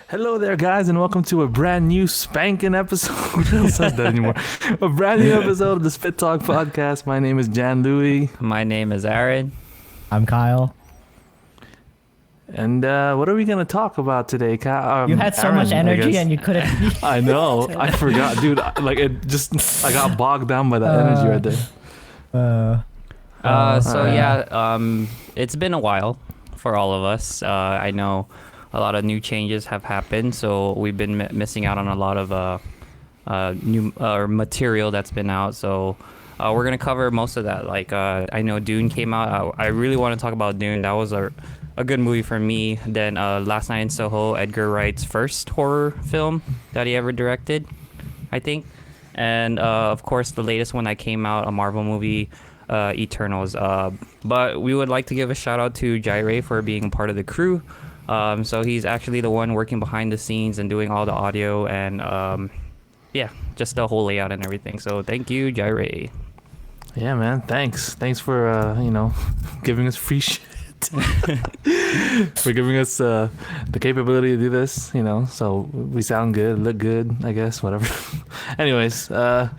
Hello there, guys, and welcome to a brand new spanking episode. I don't say that anymore. A brand new episode of the Spit Talk podcast. My name is Jan Louie, My name is Aaron. I'm Kyle. and what are we gonna talk about today, Kyle? You had so Aaron, much I energy guess. and you couldn't. I know. I forgot, dude. Like it just, I got bogged down by that energy right there. It's been a while for all of us. I know a lot of new changes have happened, so we've been missing out on a lot of new material that's been out. So we're gonna cover most of that. Like I know Dune came out. I really want to talk about Dune. That was a good movie for me. Then Last Night in Soho, Edgar Wright's first horror film that he ever directed, I think. And of course, the latest one that came out, a Marvel movie, Eternals. But we would like to give a shout out to Jaire for being a part of the crew. So he's actually the one working behind the scenes and doing all the audio and just the whole layout and everything. So thank you, Jaire. Yeah, man. Thanks for giving us free shit. For giving us the capability to do this, so we sound good, look good, I guess, whatever. Anyways, so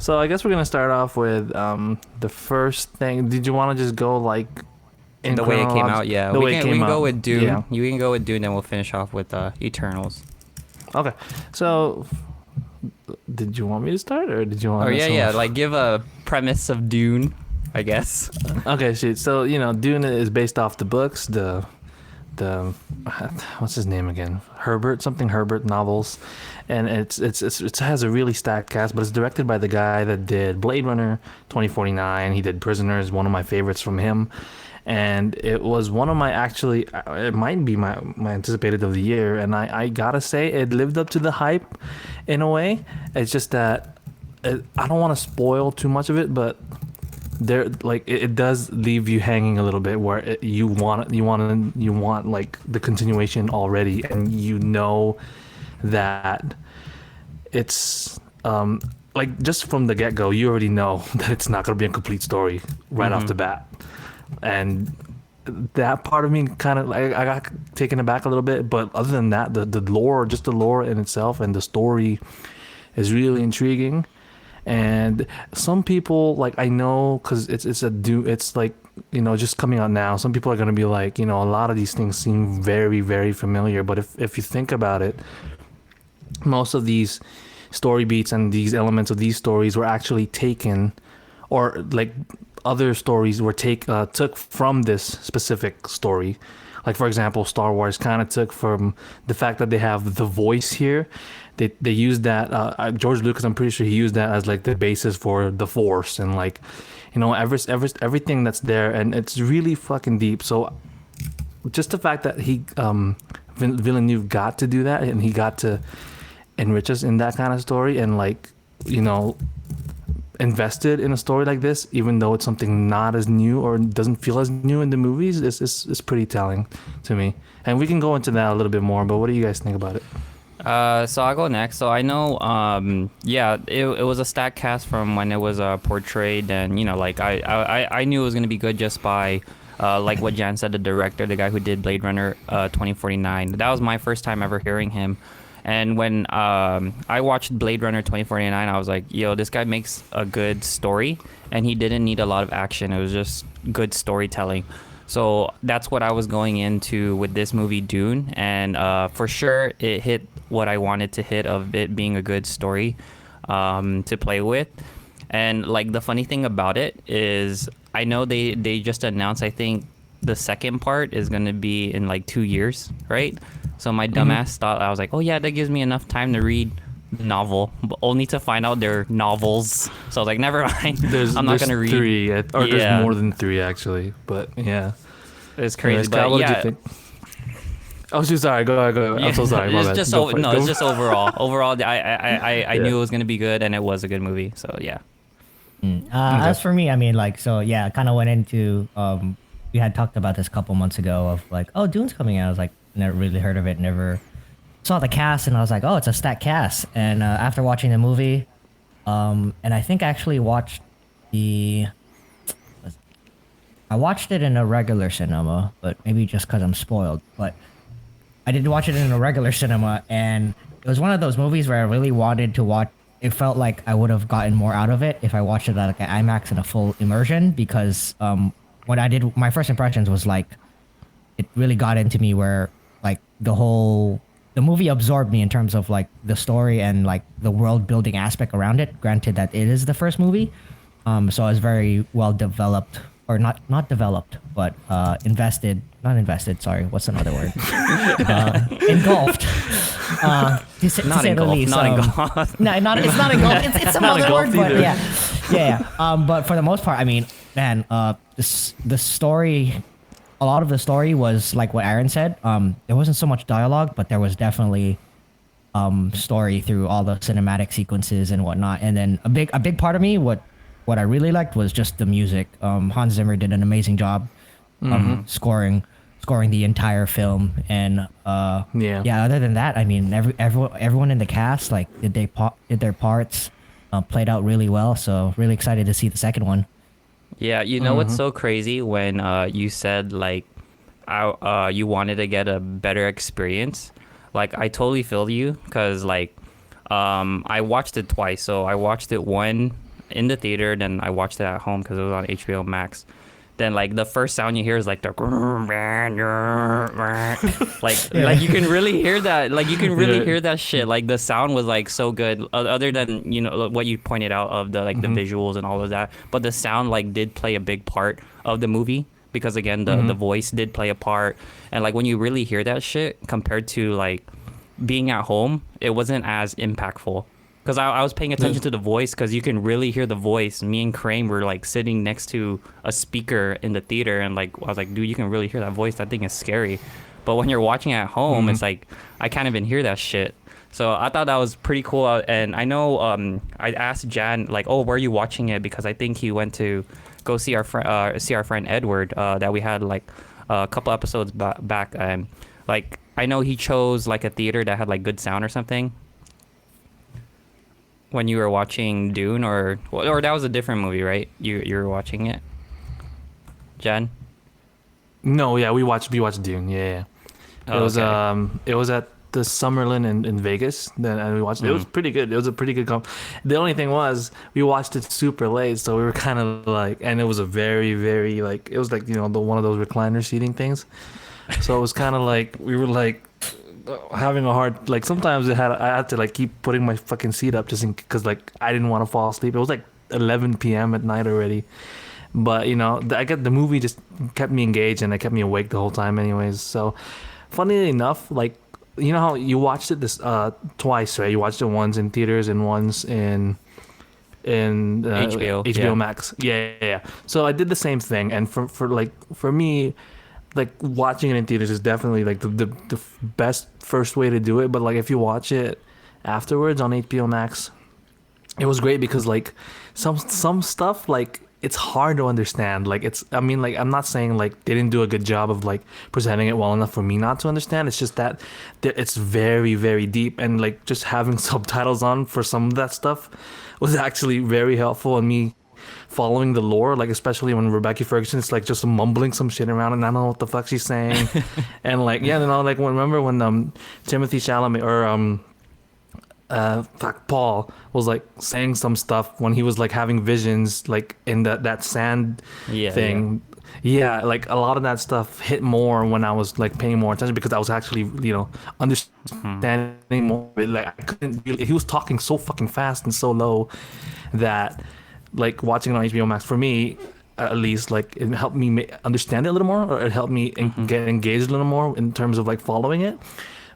I guess we're gonna start off with the first thing. Did you want to just go like in The way it came out, yeah. We can go with Dune. Yeah. You can go with Dune, and we'll finish off with Eternals. Okay. So, did you want me to start, or did you want? Oh yeah. Like give a premise of Dune, I guess. Okay, shit. So Dune is based off the books, the what's his name again? Herbert novels, and it has a really stacked cast, but it's directed by the guy that did Blade Runner 2049. He did Prisoners, one of my favorites from him, and it was one of my it might be my anticipated of the year, and I gotta say it lived up to the hype in a way. It's just that I don't want to spoil too much of it, but there, like, it does leave you hanging a little bit, where you want like the continuation already, and that it's like just from the get-go you already know that it's not going to be a complete story right off the bat, and that part of me kind of like I got taken aback a little bit. But other than that, the lore, just the lore in itself and the story is really intriguing. And some people, like, I know, because it's like, just coming out now, some people are going to be like, a lot of these things seem very, very familiar. But if you think about it, most of these story beats and these elements of these stories were actually taken, or like other stories were took from this specific story. Like, for example, Star Wars kind of took from the fact that they have the voice here. They used that, George Lucas, I'm pretty sure he used that as like the basis for the Force, and like, everything that's there, and it's really fucking deep. So just the fact that Villeneuve got to do that, and he got to enrich us in that kind of story, and like, invested in a story like this, even though it's something not as new or doesn't feel as new in the movies, is pretty telling to me. And we can go into that a little bit more, but what do you guys think about it? So I'll go next. So I know, it was a stacked cast from when it was portrayed, and like I knew it was gonna be good just by like what Jan said, the director, the guy who did Blade Runner 2049. That was my first time ever hearing him, and when I watched Blade Runner 2049, I was like, yo, this guy makes a good story, and he didn't need a lot of action. It was just good storytelling. So that's what I was going into with this movie, Dune, and for sure it hit what I wanted to hit, of it being a good story to play with. And like the funny thing about it is, I know they just announced, I think the second part is going to be in like 2 years, right? So my dumbass thought, I was like, oh yeah, that gives me enough time to read the novel, but only to find out they're novels. So I was like, never mind. I'm not gonna read 3, or there's more than 3 actually, but yeah, it's crazy. Anyways, but Kyle, what yeah, did you think? Oh, sorry. Go ahead. yeah, I'm so sorry. My it's bad. just it's just overall. I knew it was gonna be good, and it was a good movie. So yeah. As for me, I mean, like, so yeah, kind of went into, we had talked about this a couple months ago of like, oh, Dune's coming out. I was like, never really heard of it, never saw the cast, and I was like, oh, it's a stacked cast. And after watching the movie, and I think I actually watched I watched it in a regular cinema, but maybe just because I'm spoiled. But I did watch it in a regular cinema, and it was one of those movies where I really wanted to watch. It felt like I would have gotten more out of it if I watched it at like an IMAX in a full immersion, because what I did, my first impressions was like, it really got into me where like the movie absorbed me in terms of like the story and like the world building aspect around it. Granted that it is the first movie, so I was very well developed, or not developed, but invested. Not invested. Sorry, what's another word? Engulfed. To say the least. Not engulfed. No, not it's not engulfed. It's some other word, but yeah. But for the most part, I mean, man, the story. A lot of the story was like what Aaron said. There wasn't so much dialogue, but there was definitely story through all the cinematic sequences and whatnot. And then a big part of me, what I really liked was just the music. Hans Zimmer did an amazing job scoring the entire film. And other than that, I mean, everyone in the cast like did their parts, played out really well. So really excited to see the second one. Yeah, you know what's so crazy when you said like you wanted to get a better experience. Like I totally feel you, because like I watched it twice. So I watched it one in the theater, then I watched it at home because it was on HBO Max. Then like the first sound you hear is like the like you can really hear that, like you can really hear that shit. Like the sound was like so good, other than, you know, what you pointed out of the like the visuals and all of that, but the sound like did play a big part of the movie, because again the voice did play a part. And like when you really hear that shit compared to like being at home, it wasn't as impactful. Because I was paying attention to the voice, because you can really hear the voice. Me and Crane were like sitting next to a speaker in the theater, and like I was like, dude, you can really hear that voice. That thing is scary. But when you're watching at home, it's like I can't even hear that shit. So I thought that was pretty cool. And I know I asked Jan like, oh, where are you watching it? Because I think he went to go see our friend Edward that we had like a couple episodes back. And like I know he chose like a theater that had like good sound or something. When you were watching Dune, or that was a different movie, right? You were watching it, Jen? No, yeah, we watched Dune. Yeah. Oh, It was at the Summerlin in Vegas. Then and we watched it. It was pretty good. It was a pretty good The only thing was we watched it super late, so we were kind of like, and it was a very, very like, it was like, you know, one of those recliner seating things. So it was kind of like we were like having a hard, like sometimes I had to like keep putting my fucking seat up just because like I didn't want to fall asleep. It was like 11 p.m. at night already, but you know, the movie just kept me engaged and it kept me awake the whole time anyways. So funny enough, like, you know how you watched it this twice, right? You watched it once in theaters and once in HBO Max. Yeah. So I did the same thing, and for me, like watching it in theaters is definitely like the best first way to do it. But like if you watch it afterwards on HBO Max, it was great because like some stuff like it's hard to understand. Like I mean, like I'm not saying like they didn't do a good job of like presenting it well enough for me not to understand. It's just that it's very, very deep, and like just having subtitles on for some of that stuff was actually very helpful in me following the lore, like especially when Rebecca Ferguson is like just mumbling some shit around and I don't know what the fuck she's saying. And like, yeah, you know, like remember when Timothy Chalamet or Paul was like saying some stuff when he was like having visions like in that sand thing. Yeah, like a lot of that stuff hit more when I was like paying more attention because I was actually, you know, understanding more. Like I couldn't really, he was talking so fucking fast and so low that like watching it on HBO Max for me, at least, like it helped me understand it a little more, or it helped me get engaged a little more in terms of like following it.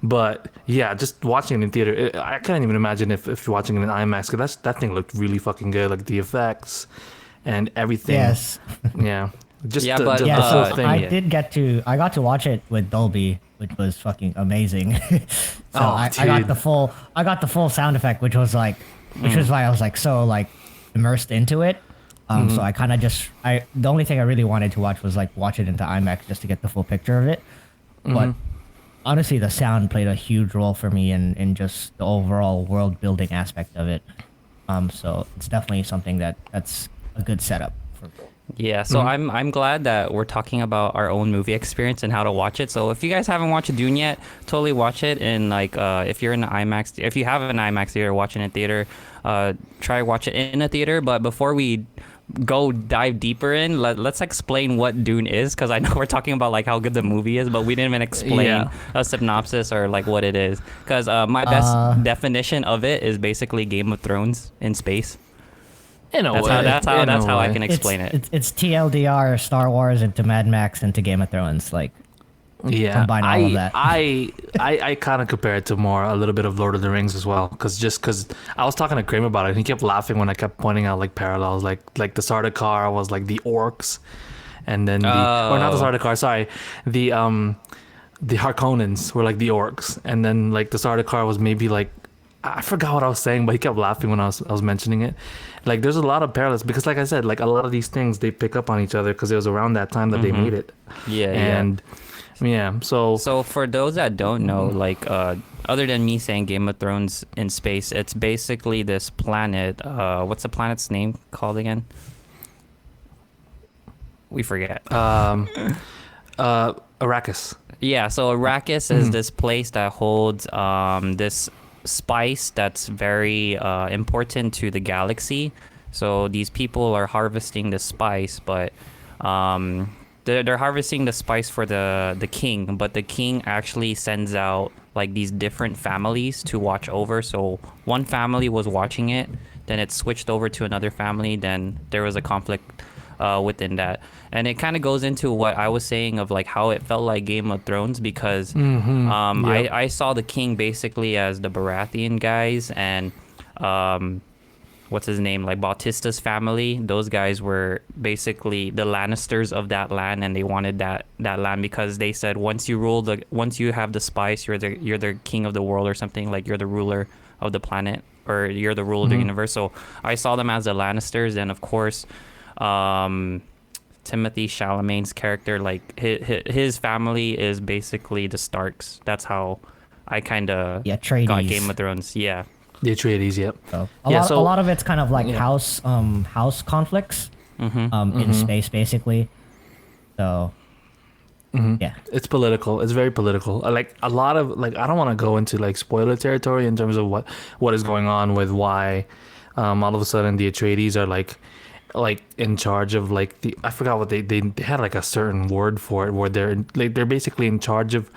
But yeah, just watching it in theater, I can't even imagine if you're watching it in IMAX, because that thing looked really fucking good, like the effects and everything. Yes. Yeah. Just yeah, the so whole thing. I got to watch it with Dolby, which was fucking amazing. So I got the full sound effect, which was why I was like so like immersed into it. So I kind of the only thing I really wanted to watch was like watch it into IMAX just to get the full picture of it. But honestly, the sound played a huge role for me in just the overall world building aspect of it. So it's definitely something that's a good setup for. Yeah, so I'm glad that we're talking about our own movie experience and how to watch it. So if you guys haven't watched Dune yet, totally watch it. And like if you're in the IMAX, if you have an IMAX theater, watching a theater, try watch it in a theater. But before we go dive deeper in, let's explain what Dune is, because I know we're talking about like how good the movie is, but we didn't even explain a synopsis or like what it is. Because my best definition of it is basically Game of Thrones in space. In a way. That's how I can It's, explain it. it's TLDR, Star Wars into Mad Max into Game of Thrones. Like, Yeah, combine all of that. I kind of compare it to more a little bit of Lord of the Rings as well, because I was talking to Kramer about it, and he kept laughing when I kept pointing out like parallels, like the Sardaukar was like the orcs, and then or not the Sardaukar, sorry, the Harkonnens were like the orcs, and then like the Sardaukar was maybe like, I forgot what I was saying, but he kept laughing when I was mentioning it. Like, there's a lot of parallels because, like I said, like a lot of these things they pick up on each other because it was around that time that they made it. Yeah, and yeah. So for those that don't know, like other than me saying Game of Thrones in space, it's basically this planet. What's the planet's name called again? We forget. Arrakis. Yeah, so Arrakis is this place that holds this spice that's very important to the galaxy. So these people are harvesting the spice, but they're harvesting the spice for the king, but the king actually sends out like these different families to watch over. So one family was watching it, then it switched over to another family, then there was a conflict within that. And it kind of goes into what I was saying of like how it felt like Game of Thrones, because I saw the king basically as the Baratheon guys, and what's his name, like Bautista's family. Those guys were basically the Lannisters of that land, and they wanted that land because they said once you have the spice, you're the king of the world or something, like you're the ruler of the planet, or you're the ruler of the universe. So I saw them as the Lannisters, and of course Timothy Chalamet's character, like his family is basically the Starks. That's how I kind of got Game of Thrones. Yeah. The Atreides, yep. So a lot of it's kind of like house conflicts in space, basically. So yeah, it's political. It's very political. Like a lot of like, I don't want to go into like spoiler territory in terms of what is going on with why all of a sudden the Atreides are like in charge of like I forgot what they had like a certain word for it, where they're basically in charge of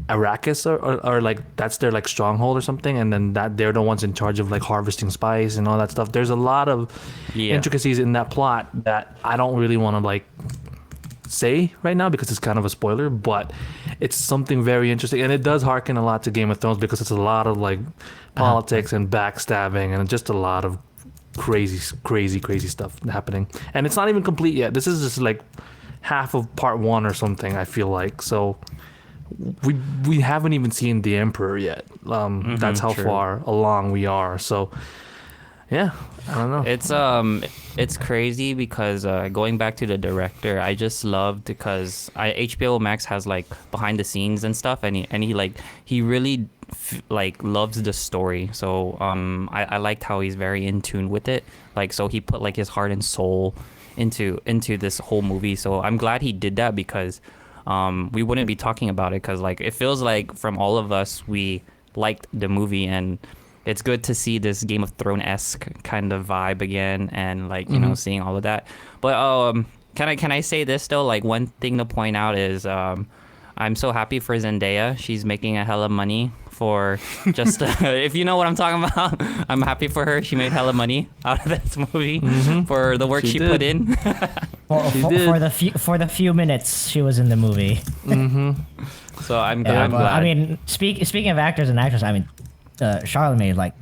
Arrakis, or like that's their like stronghold or something, and then that they're the ones in charge of like harvesting spice and all that stuff. There's a lot of intricacies in that plot that I don't really want to like say right now because it's kind of a spoiler, but it's something very interesting, and it does harken a lot to Game of Thrones because it's a lot of like politics and backstabbing and just a lot of crazy stuff happening, and it's not even complete yet. This is just like half of part 1 or something, I feel like. So we haven't even seen the Emperor yet. That's how far along we are. So yeah, I don't know. It's crazy because going back to the director, I just loved because HBO Max has like behind the scenes and stuff, and he really like loves the story. So I liked how he's very in tune with it. Like, so he put like his heart and soul into this whole movie. So I'm glad he did that, because we wouldn't be talking about it, because like it feels like from all of us we liked the movie, and it's good to see this Game of Thrones-esque kind of vibe again, and like you know, seeing all of that. But can I say this though? Like, one thing to point out is I'm so happy for Zendaya. She's making a hella money for just if you know what I'm talking about. I'm happy for her. She made hella money out of this movie for the work she put in. for the few minutes she was in the movie. So I'm glad. I mean, speaking of actors and actresses, I mean, Charlemagne like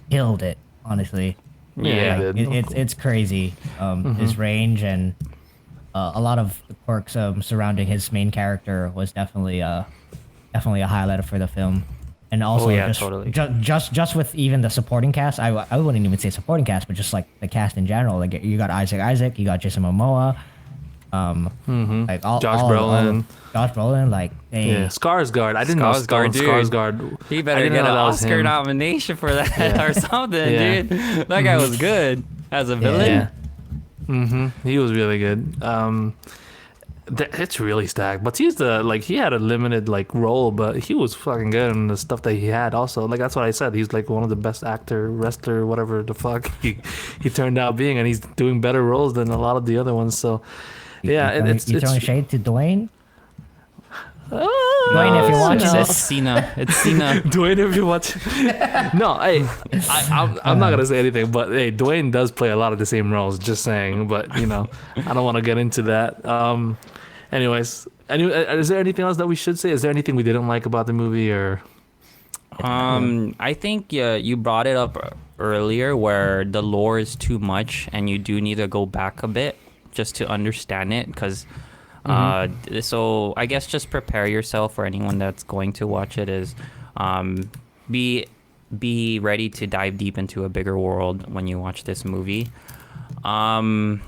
killed it, honestly. Yeah, like, it's crazy. His range and a lot of the quirks surrounding his main character was definitely a highlight for the film. And also, totally. just with even the supporting cast, I wouldn't even say supporting cast, but just like the cast in general. Like, you got Isaac, you got Jason Momoa, like Josh Brolin, like Skarsgård. I didn't know Skarsgård. He better get an Oscar nomination for that or something, dude. That guy was good as a villain. He was really good. It's really stacked. But he had a limited like role, but he was fucking good in the stuff that he had. Also, like that's what I said. He's like one of the best actor, wrestler, whatever the fuck he turned out being, and he's doing better roles than a lot of the other ones. So, yeah, You throwing shade to Dwayne? Uh, Dwayne, if you're watching It's this, Cena. It's Cena. Dwayne, if you watch, no, hey, I'm not gonna say anything, but hey, Dwayne does play a lot of the same roles. Just saying, but I don't want to get into that. Anyways, is there anything else that we should say? Is there anything we didn't like about the movie, or? I think you brought it up earlier where the lore is too much and you do need to go back a bit just to understand it because so I guess just prepare yourself for anyone that's going to watch it is be ready to dive deep into a bigger world when you watch this movie. And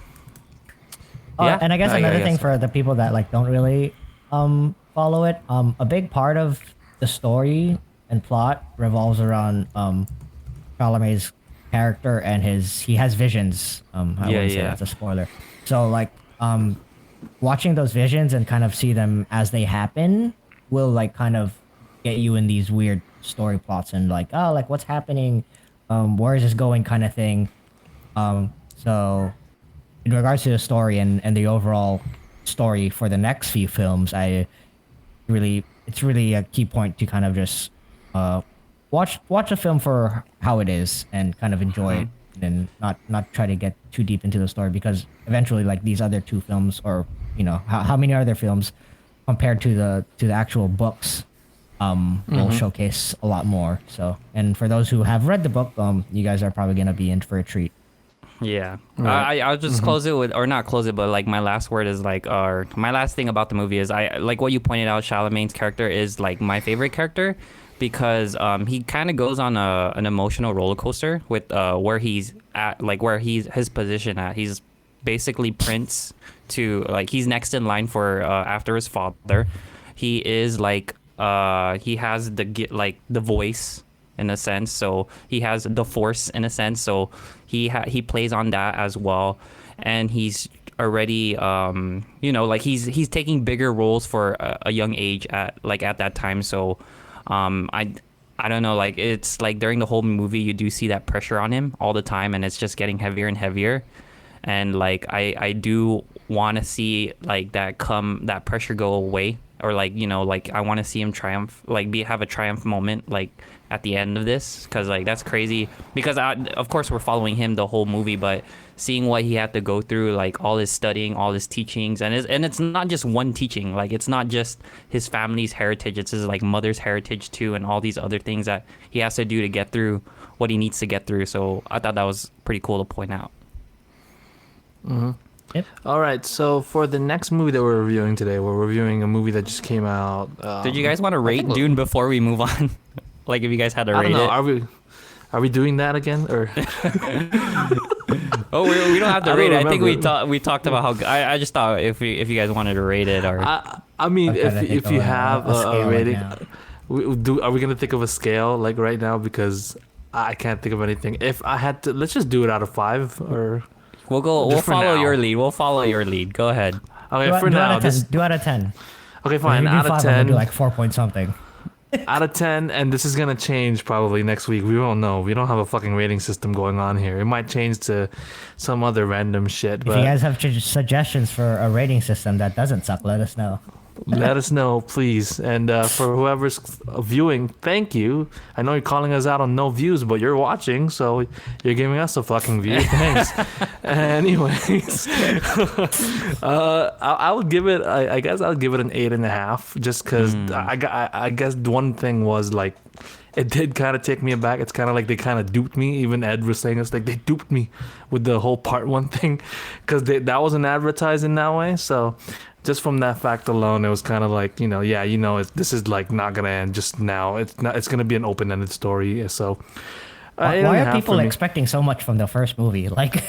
I guess another thing for the people that like don't really follow it, a big part of the story and plot revolves around Chalamet's character and he has visions. I wouldn't say that's a spoiler. So like watching those visions and kind of see them as they happen will like kind of get you in these weird story plots and like, oh, like what's happening, where is this going kind of thing. So in regards to the story and the overall story for the next few films, it's really a key point to kind of just watch a film for how it is and kind of enjoy it and not try to get too deep into the story because eventually like these other two films or how many other films compared to the actual books will showcase a lot more. So, and for those who have read the book, you guys are probably gonna be in for a treat. Yeah, Right. I'll just close it with, or not close it, but like my last word is like, or my last thing about the movie is I like what you pointed out. Chalamet's character is like my favorite character because he kind of goes on an emotional roller coaster with where he's at, like where his position at. He's basically Prince to like he's next in line for after his father. He is like he has the voice in a sense, so he has the force in a sense, so he plays on that as well, and he's already like he's taking bigger roles for a young age at that time. So I don't know, like it's like during the whole movie you do see that pressure on him all the time, and it's just getting heavier and heavier, and like I do want to see like that pressure go away, or like like I want to see him triumph, like have a triumph moment like at the end of this, because like that's crazy, because of course we're following him the whole movie, but seeing what he had to go through, like all his studying, all his teachings, and it's not just one teaching, like it's not just his family's heritage, it's his like mother's heritage too, and all these other things that he has to do to get through what he needs to get through. So I thought that was pretty cool to point out. Yep. All right, so for the next movie that we're reviewing today, we're reviewing a movie that just came out. Did you guys want to rate Dune before we move on? Like if you guys had to I rate don't know. it. Are we doing that again, or? Oh, we don't have to I rate don't it. I think remember. we talked about how I just thought if you guys wanted to rate it, or I mean, I'm trying to think if you of have a scale a right rating, now. are we gonna think of a scale like right now, because I can't think of anything. If I had to, let's just do it out of 5, or we'll just for follow now. your lead. We'll follow your lead. Go ahead. okay, for now. Do out of 10. Okay, If fine. you do Out of 5, I'm gonna 10. do like 4 point something. Out of 10, and this is gonna change probably next week. We don't know. We don't have a fucking rating system going on here. It might change to some other random shit. If But you guys have suggestions for a rating system that doesn't suck, let us know. let us know, please. And for whoever's viewing, thank you. I know you're calling us out on no views, but you're watching, so you're giving us a fucking view. Thanks. Anyways, I would give it. I guess I'll give it an 8.5, just because I guess one thing was like, it did kind of take me aback. It's kind of like they kind of duped me. Even Ed was saying it's like they duped me with the whole part 1 thing, because that wasn't advertised in that way. So just from that fact alone, it was kind of like, this is like not gonna end just now. It's gonna be an open-ended story. So Why are people expecting so much from the first movie? Like,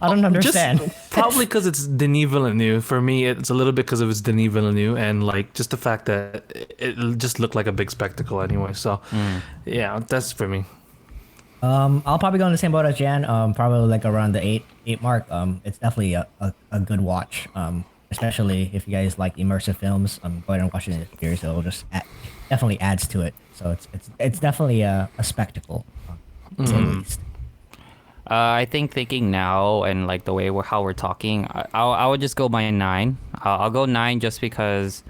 I don't understand. Just probably because it's Denis Villeneuve. For me, it's a little bit because of it's Denis Villeneuve, and like just the fact that it just looked like a big spectacle anyway. So yeah, that's for me. I'll probably go in the same boat as Jan. Probably like around the eight mark. It's definitely a good watch. Especially if you guys like immersive films. Go ahead and watch it in the theaters. It'll just definitely adds to it. So it's definitely a spectacle, to say the least. I think thinking now and like the way how we're talking, I would just go by 9. I'll go 9 just because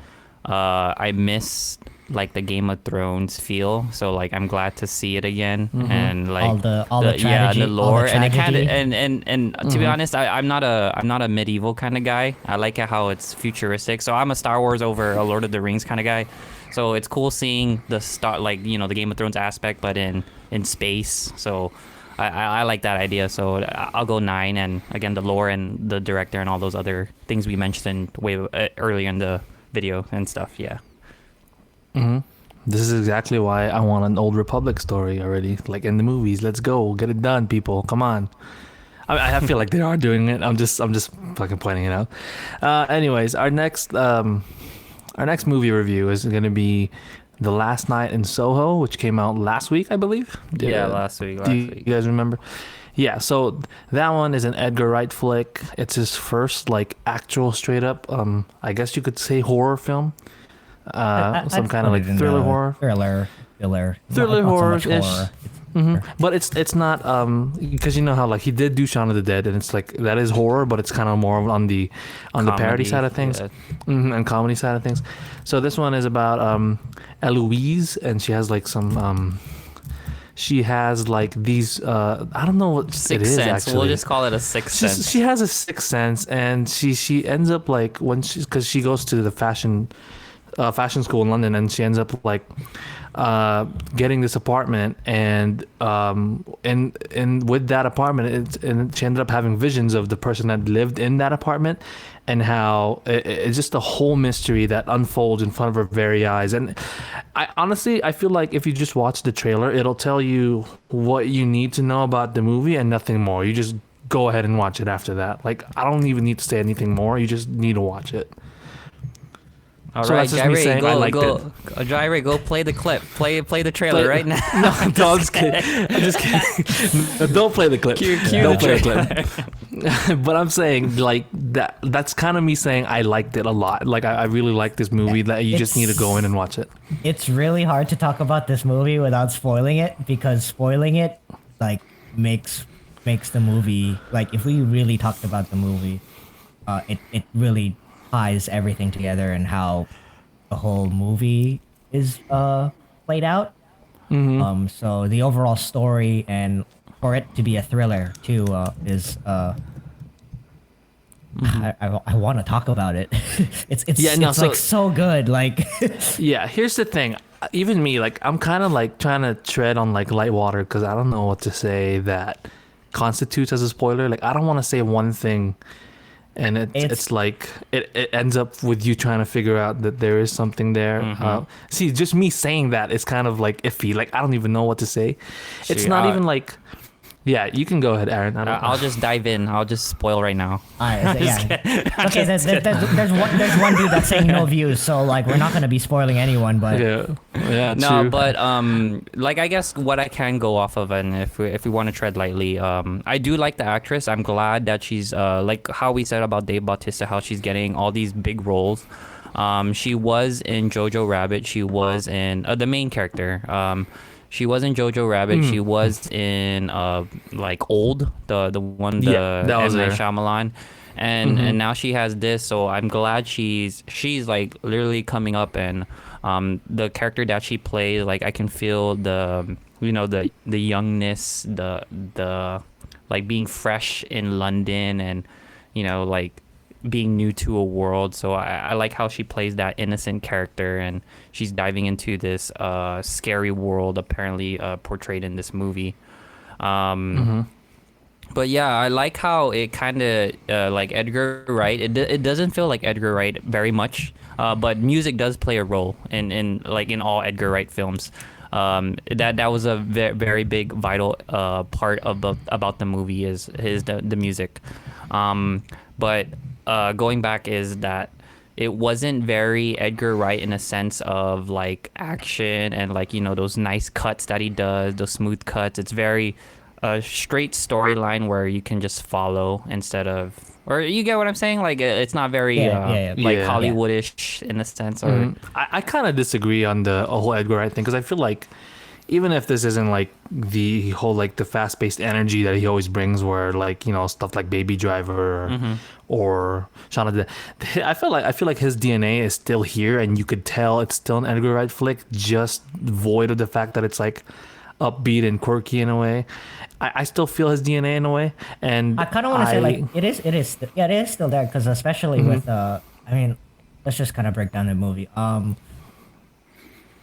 I miss like the Game of Thrones feel. So like I'm glad to see it again and like all the tragedy, the lore all the and it kind of tragedy. and to be honest, I'm not a medieval kind of guy. I like it how it's futuristic. So I'm a Star Wars over a Lord of the Rings kind of guy. So it's cool seeing the the Game of Thrones aspect, but in space. So I like that idea. So I'll go 9, and again the lore and the director and all those other things we mentioned way earlier in the video and stuff. Yeah. This is exactly why I want an Old Republic story already, like in the movies. Let's go, get it done, people. Come on. I feel like they are doing it. I'm just fucking pointing it out. Anyways, our next movie review is going to be The Last Night in Soho, which came out last week, I believe. Yeah, last week. Do you guys remember? Yeah, so that one is an Edgar Wright flick. It's his first like actual straight up, I guess you could say horror film. Some kind of like thriller horror. Thriller horror-ish. horror. But it's not because you know how like he did do Shaun of the Dead, and it's like that is horror, but it's kind of more on the parody side of things, yeah. And comedy side of things. So this one is about Eloise, and she has like some she has like these I don't know what Sixth it is sense. actually. We'll just call it a sixth sense. She has a sixth sense, and she ends up like because she goes to the fashion school in London, and she ends up like getting this apartment, and with that apartment, and she ended up having visions of the person that lived in that apartment, and how it's just a whole mystery that unfolds in front of her very eyes. And I feel like if you just watch the trailer, it'll tell you what you need to know about the movie and nothing more. You just go ahead and watch it after that. Like, I don't even need to say anything more. You just need to watch it. All So right, that's just me saying I liked it. Jaire, go play the clip. Play the trailer right now. No, I'm just kidding. I'm just kidding. No, don't play the clip. Cue Don't the play the clip. But I'm saying like that's kind of me saying I liked it a lot. Like I really like this movie. That you just need to go in and watch it. It's really hard to talk about this movie without spoiling it, because spoiling it like makes the movie, like if we really talked about the movie, it really ties everything together and how the whole movie is played out. So the overall story, and for it to be a thriller too, is I want to talk about it. it's like so good. Like Yeah, here's the thing. Even me, like I'm kind of like trying to tread on like light water because I don't know what to say that constitutes as a spoiler. Like I don't want to say one thing. And it's like it ends up with you trying to figure out that there is something there. See, just me saying that is kind of like iffy. Like I don't even know what to say. It's not even like. Yeah, you can go ahead, Aaron. I'll just dive in. I'll just spoil right now. All right, okay, there's one dude that's saying no views, so like we're not gonna be spoiling anyone, but yeah, no, true. but like I guess what I can go off of, and if we want to tread lightly, I do like the actress. I'm glad that she's like how we said about Dave Bautista, how she's getting all these big roles. She was in Jojo Rabbit. She was in the main character. She was in Jojo Rabbit. She was in like Old, the one M. Night Shyamalan, and now she has this. So I'm glad she's like literally coming up, and the character that she plays, like I can feel the the youngness, the like being fresh in London, and like being new to a world. So I like how she plays that innocent character, and she's diving into this scary world apparently portrayed in this movie. But yeah, I like how it kind of like Edgar Wright. It doesn't feel like Edgar Wright very much, but music does play a role in like in all Edgar Wright films. That was a very big vital part about the movie is the music. But going back is that it wasn't very Edgar Wright in a sense of like action and like those nice cuts that he does, those smooth cuts. It's very a straight storyline where you can just follow instead of, or you get what I'm saying? Like it's not very like Yeah. Hollywoodish in a sense. Or I kind of disagree on the whole Edgar Wright thing because I feel like even if this isn't like the whole like the fast-paced energy that he always brings, where like stuff like Baby Driver or Shaun of the Dead, I feel like his DNA is still here, and you could tell it's still an Edgar Wright flick, just void of the fact that it's like upbeat and quirky in a way. I still feel his DNA in a way, and I kind of want to say like it is still there because especially with I mean, let's just kind of break down the movie.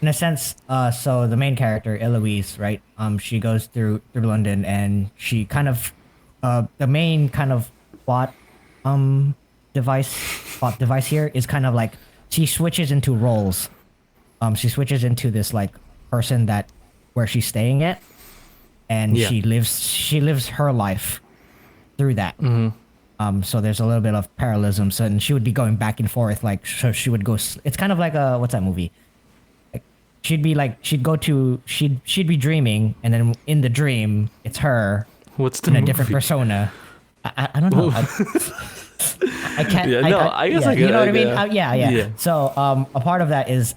In a sense, so the main character Eloise, right? She goes through London, and she kind of the main kind of plot device here is kind of like she switches into roles. She switches into this like person that where she's staying at, and Yeah. she lives her life through that. So there's a little bit of parallelism. So and she would be going back and forth, like so she would go. It's kind of like a what's that movie? Like she'd be dreaming, and then in the dream it's her what's the in a movie? different persona. I don't know. I can't. Yeah, no, I guess I you know what I mean. get- Yeah. So a part of that is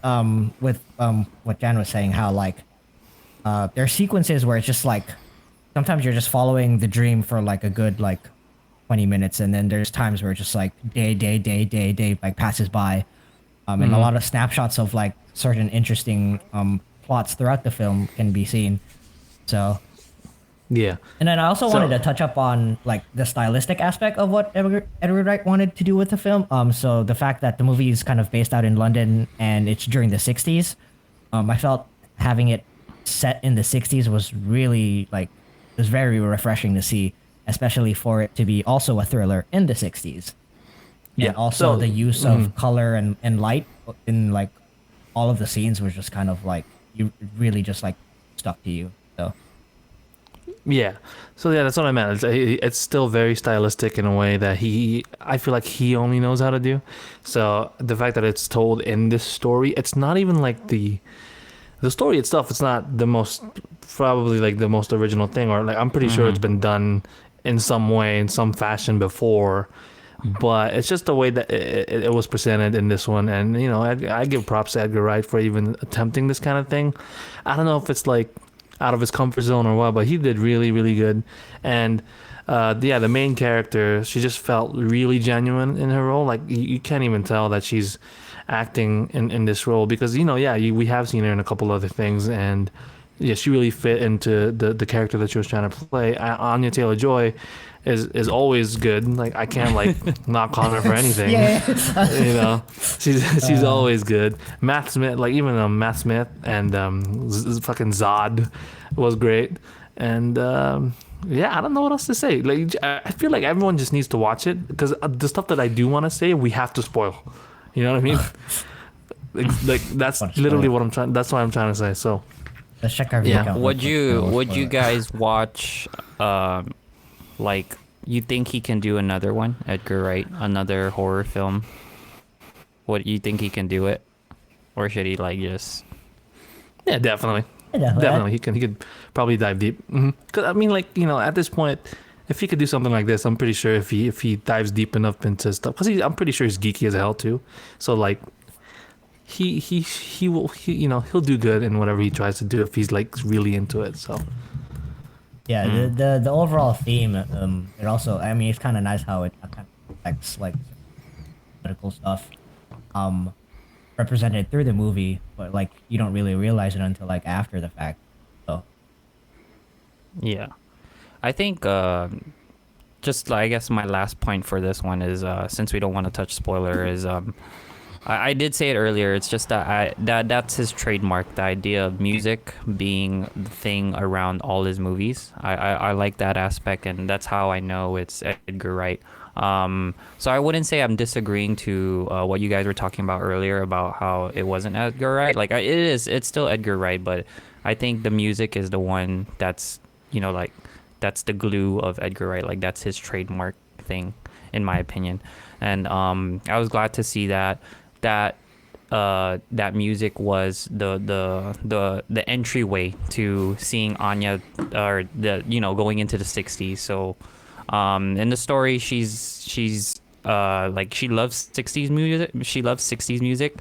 with what Jan was saying, how like there are sequences where it's just like sometimes you're just following the dream for like a good like 20 minutes, and then there's times where it's just like day like passes by, and a lot of snapshots of like certain interesting plots throughout the film can be seen. So. Yeah. And then I also So- wanted to touch up on like the stylistic aspect of what Edward Wright wanted to do with the film. So the fact that the movie is kind of based out in London and it's during the 60s, I felt having it set in the 60s was really like it was very refreshing to see, especially for it to be also a thriller in the 60s. Yeah, And also so- the use of color and light in like all of the scenes was just kind of like you really just like stuck to you. So Yeah. So yeah, that's what I meant. It's still very stylistic in a way that I feel like he only knows how to do. So the fact that it's told in this story, it's not even like the story itself. It's not the most probably like the most original thing, or like I'm pretty sure it's been done in some way, in some fashion before. But it's just the way that it was presented in this one, and I give props to Edgar Wright for even attempting this kind of thing. I don't know if it's like out of his comfort zone or what, but he did really, really good. And the main character, she just felt really genuine in her role. Like you can't even tell that she's acting in this role because we have seen her in a couple other things, and yeah, she really fit into the character that she was trying to play. Anya Taylor-Joy is always good. Like I can't like knock on her for anything. She's always good. Matt Smith, like even Matt Smith and fucking Zod was great. And I don't know what else to say. Like I feel like everyone just needs to watch it because the stuff that I do want to say we have to spoil. You know what I mean? like that's literally what I'm trying. That's what I'm trying to say. So let's check our Yeah. account. Would you guys watch like you think he can do another one, Edgar Wright, another horror film? What do you think he can do it? Or should he like just yeah, definitely. Definitely. He could probably dive deep. Because I mean, like at this point, if he could do something like this, I'm pretty sure if he dives deep enough into stuff, because I'm pretty sure he's geeky as hell too. So like, he will he'll do good in whatever he tries to do if he's like really into it. So Yeah, the overall theme, it also, I mean, it's kind of nice how it kind of reflects like political stuff, represented through the movie, but like you don't really realize it until like after the fact. So Yeah, I think just I guess my last point for this one is since we don't want to touch spoiler is I did say it earlier. It's just that that's his trademark. The idea of music being the thing around all his movies. I like that aspect, and that's how I know it's Edgar Wright. So I wouldn't say I'm disagreeing to what you guys were talking about earlier about how it wasn't Edgar Wright. Like it is. It's still Edgar Wright, but I think the music is the one that's like that's the glue of Edgar Wright. Like that's his trademark thing, in my opinion. and I was glad to see that that music was the entryway to seeing Anya, or going into the 60s. So in the story, she's like, she loves 60s music. She loves 60s music,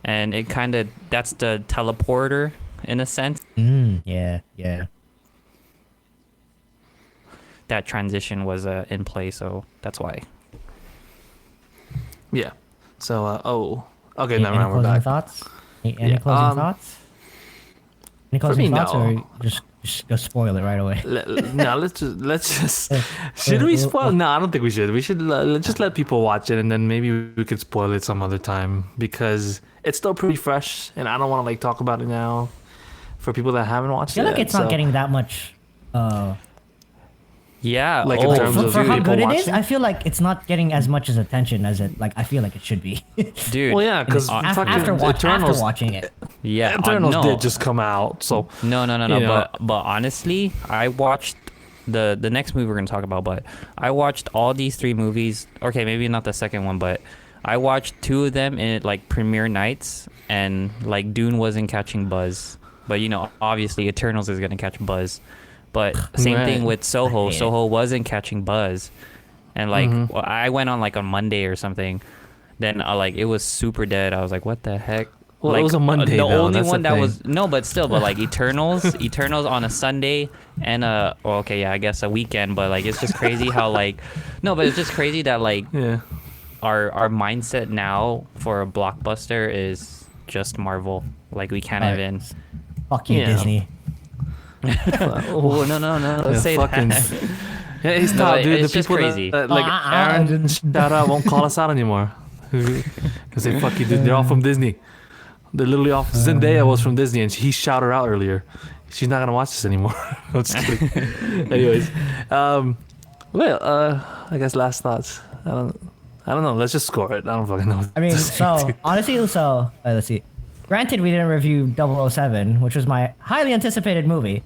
and it kind of, that's the teleporter in a sense. Yeah, yeah. That transition was in play, so that's why. Yeah. So okay, Any never mind. We're closing back. thoughts? Any Yeah, closing thoughts? Any closing me, thoughts, no. or just go spoil it right away? No, let's just. Should we spoil? No, I don't think we should. We should let's just let people watch it, and then maybe we could spoil it some other time, because it's still pretty fresh, and I don't want to like talk about it now for people that haven't watched I it. feel like yet, it's not so- getting that much. Yeah. Like, in oh, terms of For how people good it is, watching? I feel like it's not getting as much as attention as it I feel like it should be. dude. Well, yeah, because after watching it. Yeah. Eternals no. did just come out, so No. you know. But honestly, I watched the next movie we're gonna talk about. But I watched all these 3 movies. Okay, maybe not the second one, but I watched 2 of them in like premiere nights, and like Dune wasn't catching buzz, but obviously Eternals is gonna catch buzz. But same Right. thing with Soho. hate it. Soho wasn't catching buzz, and like well, I went on like on Monday or something. Then like it was super dead. I was like, what the heck? Well, it like, was a Monday, The though. only That's the one that thing. was no, but still, but like Eternals on a Sunday, and okay, yeah, I guess a weekend. But like it's just crazy how like no, but it's just crazy that like yeah. our mindset now for a blockbuster is just Marvel. Like we can't Right. even. Fuck you, Yeah. Disney. Oh no! Don't Yeah, say fucking- that. Yeah, he's No, not, dude. it's The just people crazy. that like Aaron shout out won't call us out anymore because they fuck you, dude. They're all from Disney. They're literally off. Zendaya was from Disney, and he shouted her out earlier. She's not gonna watch this anymore. I'm just kidding. Anyways, I guess last thoughts. I don't know. Let's just score it. I don't fucking know. I mean, so honestly, let's see. Granted, we didn't review 007, which was my highly anticipated movie.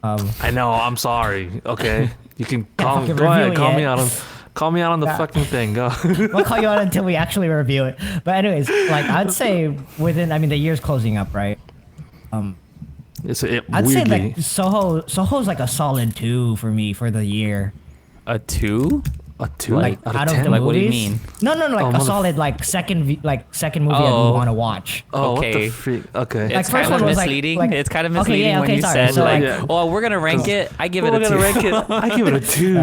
I know. I'm sorry. Okay, you can fucking go ahead. review it Call me yet. out on. Call me out on the Yeah. fucking thing. Go. We'll call you out until we actually review it. But anyways, like I'd say the year's closing up, right? It's I'd weirdly. say like Soho's like a solid 2 for me for the year. A 2? A 2 Like out out of of 10. the Like, what do you movies. mean? No, like Oh, a mother- solid second movie that Oh. we want to watch. Oh, what the Okay. freak? Okay. Like, It's first kind of one was, misleading. like- It's kind of Okay, misleading yeah, when okay, you sorry. said So, like, like- "Oh, we're gonna rank it." I give it We're a 2. gonna rank it. I give it a 2.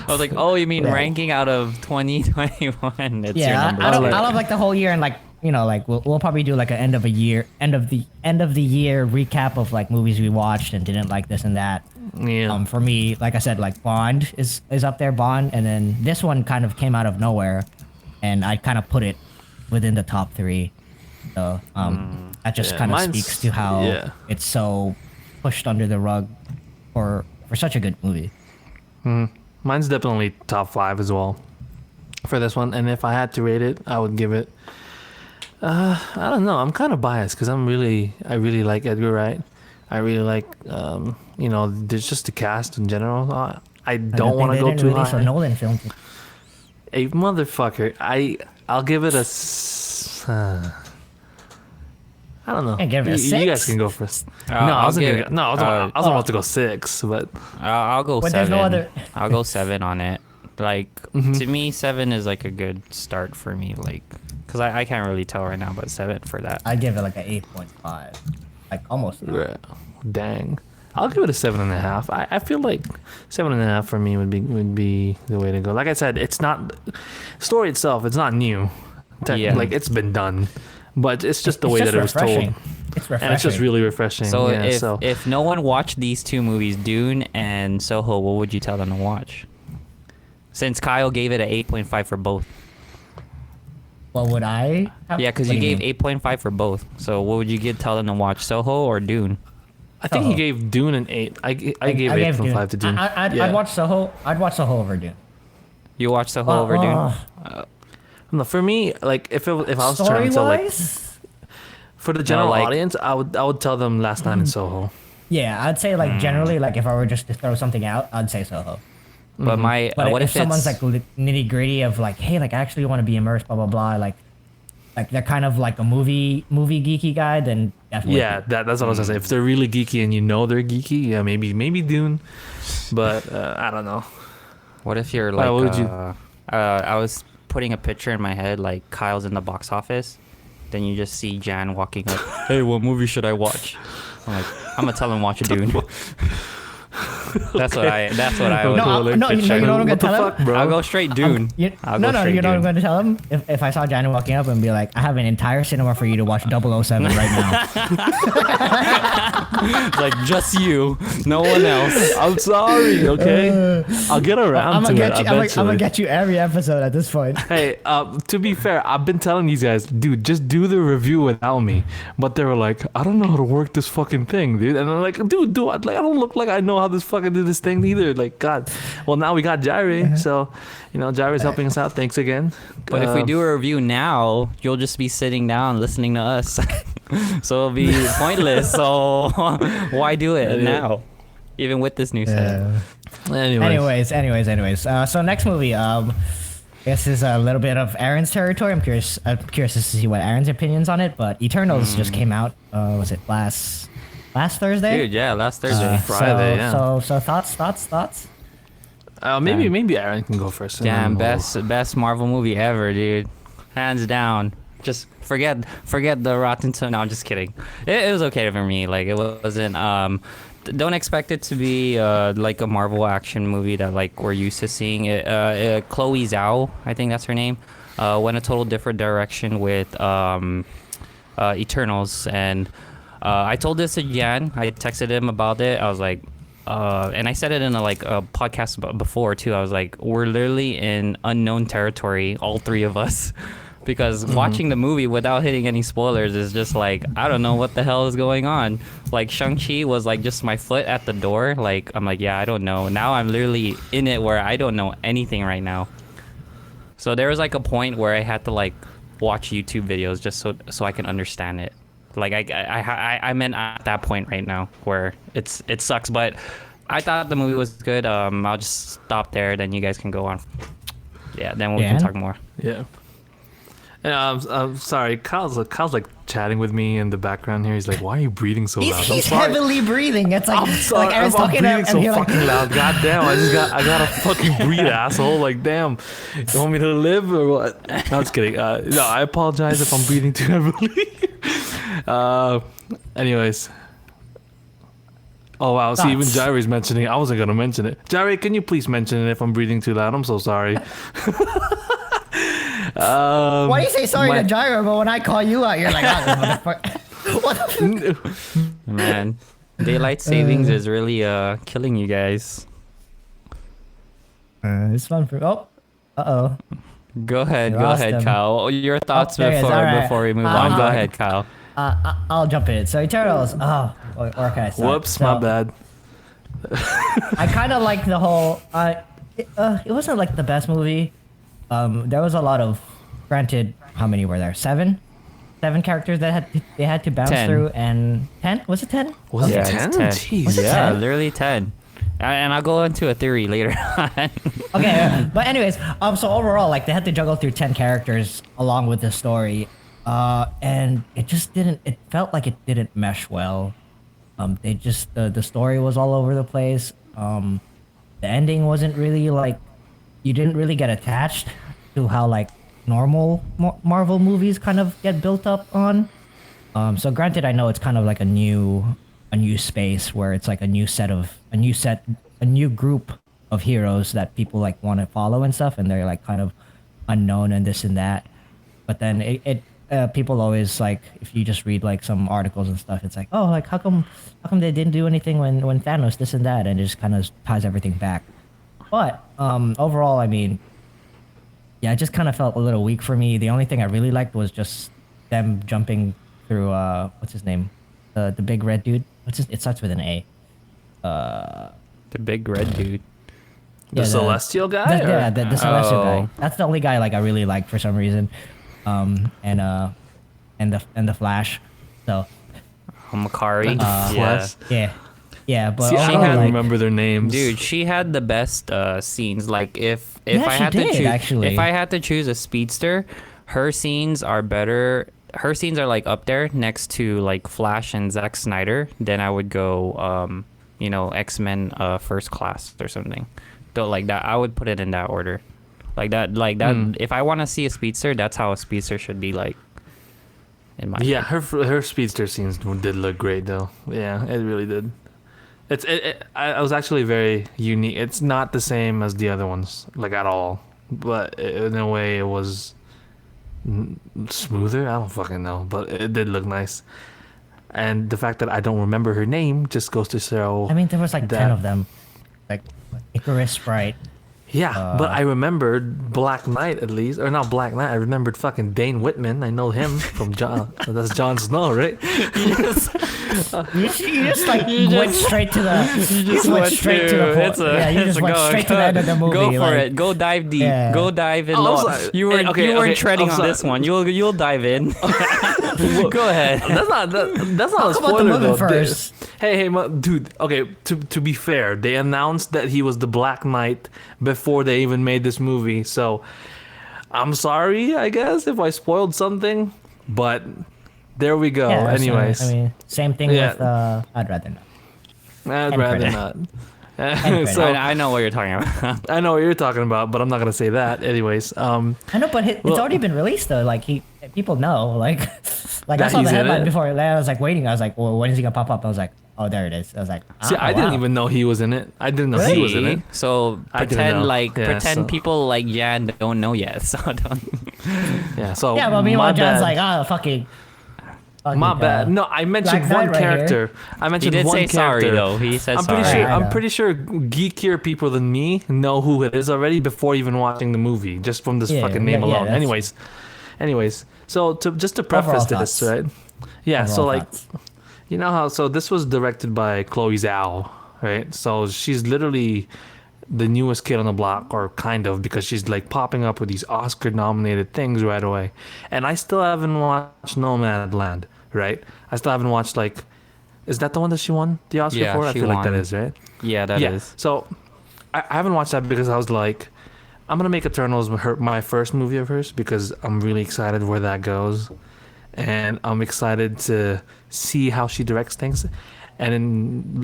I was like, "Oh, you mean Yeah. ranking out of 2021?" It's your Yeah, number. I like- love like the whole year, and like we'll probably do like an end of the year recap of like movies we watched and didn't like this and that. Yeah. For me, like I said, like Bond is up there, Bond, and then this one kind of came out of nowhere, and I kind of put it within the top 3. So that just Yeah, kind of mine's- speaks to how yeah. it's so pushed under the rug for such a good movie. Mine's definitely top 5 as well for this one. And if I had to rate it, I would give it. I don't know. I'm kind of biased because I really like Edgar Wright. I really like, there's just the cast in general. I don't want to go too release a high. Nolan film. A motherfucker. I'll give it a. I don't know. Yeah, give it a You guys 6? can go first. I'll I was give it- I was about to go 6, but I'll go But 7. there's no other- I'll go 7 on it. Like to me, 7 is like a good start for me. Like, cause I can't really tell right now, but 7 for that. I'd give it like an 8.5, like almost. yeah, dang. I'll give it a 7.5. I feel like 7.5 for me would be the way to go. Like I said, it's not story itself. It's not new. Yeah. Like it's been done, but it's just the way just that it was told, refreshing. It's refreshing. and it's just really refreshing. So yeah, if no one watched these 2 movies, Dune and Soho, what would you tell them to watch? Since Kyle gave it an 8.5 for both. What would I? Yeah, because What you do gave mean? 8.5 for both. So what would you tell them to watch, Soho or Dune? I think he Soho. gave Dune an 8. I gave 8.5 to Dune. I'd Yeah. watch Soho. I'd watch Soho over Dune. You watch Soho over Dune? No, for me, like if I was trying to tell like Story-wise, for the general like- audience, I would tell them Last Night in Soho. yeah, I'd say like generally, like if I were just to throw something out, I'd say Soho. But my But what if if someone's it's like nitty gritty of like, hey, like I actually want to be immersed, blah blah blah, like they're kind of like a movie geeky guy, then definitely. Yeah, that's what I was gonna say. If they're really geeky and you know they're geeky, yeah, maybe Dune, but I don't know. what if you're Why, like what would you- I was putting a picture in my head like Kyle's in the box office, then you just see Jan walking up. Hey, what movie should I watch? I'm like, I'm gonna tell him watch Dune. That's what I would No, do. no, you know what I'm gonna What the tell him? fuck, bro? I'll go straight Dune. I'll go No, straight you know what I'm Dune. going to tell him? If I saw Johnny walking up and be like, I have an entire cinema for you to watch 007 right now. Like just you, no one else. I'm sorry, okay? I'll get around I'm to gonna it get you. I'm eventually. gonna get you every episode at this point. Hey, to be fair, I've been telling these guys, dude, just do the review without me. But they were like, I don't know how to work this fucking thing, dude. And I'm like, dude, like I don't look like I know how this fucking do this thing either. Like, God. Well, now we got Jaire, so Jaire's helping us out. Thanks again. But if we do a review now, you'll just be sitting down listening to us, so it'll be pointless. So why do it now, even with this new set? anyways, So next movie, this is a little bit of Aaron's territory. I'm curious to see what Aaron's opinions on it. But Eternals just came out. Was it last Thursday? Dude, yeah, last Thursday. Friday, yeah. So thoughts. maybe Aaron can go first. and Damn, then best Marvel movie ever, dude. Hands down. Just forget the Rotten Tomatoes. No, I'm just kidding. It was okay for me. Like it wasn't. Don't expect it to be like a Marvel action movie that like we're used to seeing. Chloe Zhao, I think that's her name, went a total different direction with Eternals, and I told this to Jan. I texted him about it. I was like. And I said it in a podcast before too. I was like, we're literally in unknown territory, all three of us, because watching the movie without hitting any spoilers is just like, I don't know what the hell is going on. Like Shang-Chi was like just my foot at the door. Like I'm like, yeah, I don't know. Now I'm literally in it where I don't know anything right now. So there was like a point where I had to like watch YouTube videos just so I can understand it. Like I'm in at that point right now where it sucks, but I thought the movie was good. I'll just stop there, then you guys can go on. Yeah, then we can talk more. Yeah. And I'm sorry, Kyle's like chatting with me in the background here. He's like, "Why are you breathing so loud?" He's heavily breathing. It's like I'm sorry, like Aaron's I'm talking breathing and so you're fucking like, loud. God damn, I gotta fucking breathe, asshole. Like, damn, you want me to live or what? No, I'm just kidding. No, I apologize if I'm breathing too heavily. Anyways. Oh wow, see, even Jaire's mentioning it. I wasn't gonna mention it. Jaire, can you please mention it if I'm breathing too loud? I'm so sorry. why do you say sorry to Jairo, but when I call you out, you're like, oh, what the fuck? Man, daylight savings is really killing you guys. It's fun for. Oh. Go ahead, Lost him. Kyle. Your thoughts there he is. All right. before we move on. Go ahead, Kyle. I'll jump in. So Eternals. Where can I start? Whoops, my bad. I kind of like the whole. It wasn't like the best movie. There was a lot of. Granted, how many were there? Seven characters that they had to bounce 10. through, and 10? Was it 10? Was Yeah, it 10? it's 10. Jeez. Was it Yeah, 10? literally 10. And I'll go into a theory later on. Okay, but anyways, so overall, like they had to juggle through 10 characters along with the story, and it just didn't. It felt like it didn't mesh well. They just the story was all over the place. The ending wasn't really like you didn't really get attached to how like normal Marvel movies kind of get built up on. So granted, I know it's kind of like a new space where it's like a new group of heroes that people like want to follow and stuff, and they're like kind of unknown and this and that. But then people always like, if you just read like some articles and stuff, it's like, oh, like how come they didn't do anything when Thanos this and that, and it just kind of ties everything back. But overall, I mean, yeah, it just kind of felt a little weak for me. The only thing I really liked was just them jumping through what's his name, the big red dude. It starts with an A. The big red dude. The Celestial guy? The Celestial guy. Oh. That's the only guy like I really liked for some reason. And the Flash. So Makari. Flash. yeah, Yeah, but See, I overall, don't like, remember their names. Dude, she had the best scenes. Like if Yeah, I she had to did, choose, actually. if I had to choose a speedster, her scenes are better. Her scenes are like up there next to like Flash and Zack Snyder. Then I would go, X-Men First Class or something. So like that, I would put it in that order. Like that. If I want to see a speedster, that's how a speedster should be like. In my Yeah, her speedster scenes did look great though. Yeah, it really did. I was actually very unique. It's not the same as the other ones, like at all. But in a way, it was smoother. I don't fucking know, but it did look nice. And the fact that I don't remember her name just goes to show. I mean, there was like that, 10 of them, like Icarus, Sprite. Yeah, but I remembered Black Knight at least, or not Black Knight. I remembered fucking Dane Whitman. I know him from John. That's Jon Snow, right? You just like went straight to the. You just went straight to the point. Yeah, you just went straight to the end of the movie. Go for like, it. Go dive deep. Yeah. Go dive in. Oh, I'm low. sorry. You weren't Okay, you weren't okay, treading I'm on sorry. this one. You'll dive in. Go ahead. That's not Talk a about the spoiler movie though. first. Hey, dude. Okay, to be fair, they announced that he was the Black Knight before they even made this movie. So I'm sorry, I guess, if I spoiled something, but there we go. Yeah, so, Anyways, I mean, same thing Yeah. with. I'd rather not. I'd End rather credit. not. credit. So I know what you're talking about. I know what you're talking about, but I'm not gonna say that. Anyways, I know, but it's Well- already been released though. Like people know. Like I That saw he's the in headline it? before. I was like waiting. I was like, well, when is he gonna pop up? I was like, oh, there it is. I was like, see, I didn't wow. even know he was in it. I didn't know he was in it. So I didn't pretend know. like Yeah, pretend so- people like Jan don't know yet. So don't. Yeah. So Yeah, but meanwhile, my John's bad. like, oh, fucking. My bad. No, I mentioned Black Knight one right here. character. I He mentioned did one say character. sorry though. He said I'm sorry. pretty sure. I know. I'm pretty sure geekier people than me know who it is already before even watching the movie, just from this Yeah, fucking name yeah, alone. that's- Anyways. So just to preface Overall this, thoughts. right? Yeah. So Overall like, thoughts. you know how? So this was directed by Chloe Zhao, right? So she's literally the newest kid on the block, or kind of, because she's like popping up with these Oscar-nominated things right away. And I still haven't watched Nomadland, right? I still haven't watched like. Is that the one that she won the Oscar Yeah, for? I she feel like that won. is, right? Yeah, that is. So I haven't watched that because I was like, I'm gonna make Eternals my first movie of hers because I'm really excited where that goes, and I'm excited to see how she directs things. And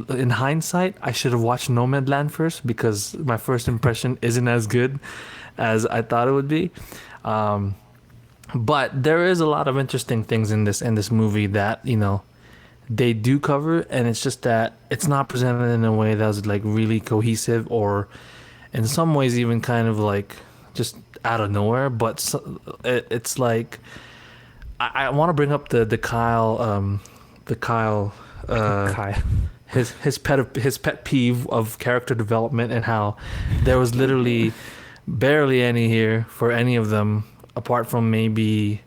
in hindsight, I should have watched Nomadland first because my first impression isn't as good as I thought it would be. But there is a lot of interesting things in this movie that they do cover, and it's just that it's not presented in a way that's like really cohesive, or in some ways even kind of like just out of nowhere. But it's like I want to bring up the Kyle Kai. his pet peeve of character development, and how there was literally barely any here for any of them apart from maybe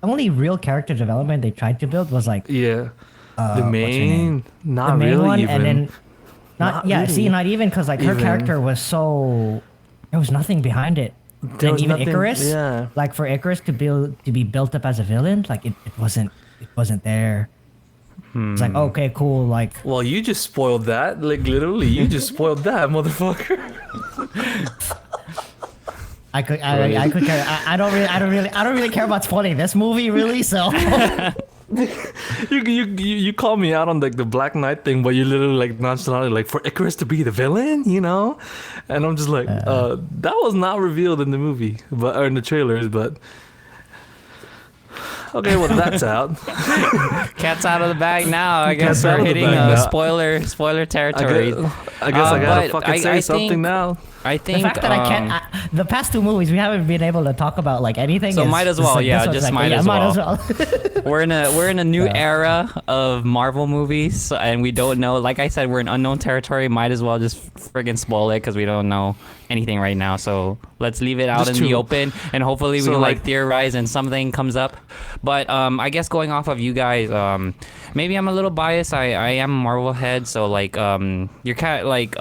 The only real character development they tried to build was like the what's her main name? not the main really one, even and then Not yeah. really. See, not even because like her Even. character was so there was nothing behind it. There and was even nothing- Icarus, yeah. like for Icarus to be built up as a villain, like it wasn't there. It's like okay, cool, like Well, you just spoiled that. Like literally, you just spoiled that, motherfucker. I could care. I don't really care about spoiling this movie really. So You call me out on like the Black Knight thing, but you literally like nonchalantly like for Icarus to be the villain, and I'm just like, that was not revealed in the movie, or in the trailers, but. Okay, well that's out. Cat's out of the bag now. I guess Cat's out we're of the hitting bag now. spoiler territory. I guess I gotta but fucking say I something think- now. I the think fact that I can't, the past two movies we haven't been able to talk about like anything. So is, might as is well, like, yeah, this one's just like, might yeah, as might well. as well. we're in a new Yeah. era of Marvel movies, and we don't know. Like I said, we're in unknown territory. Might as well just friggin' spoil it because we don't know anything right now. So let's leave it out Just in the to- open, and hopefully we So, can like like- theorize and something comes up. But I guess going off of you guys, maybe I'm a little biased. I am a Marvel head, so like you're kind of like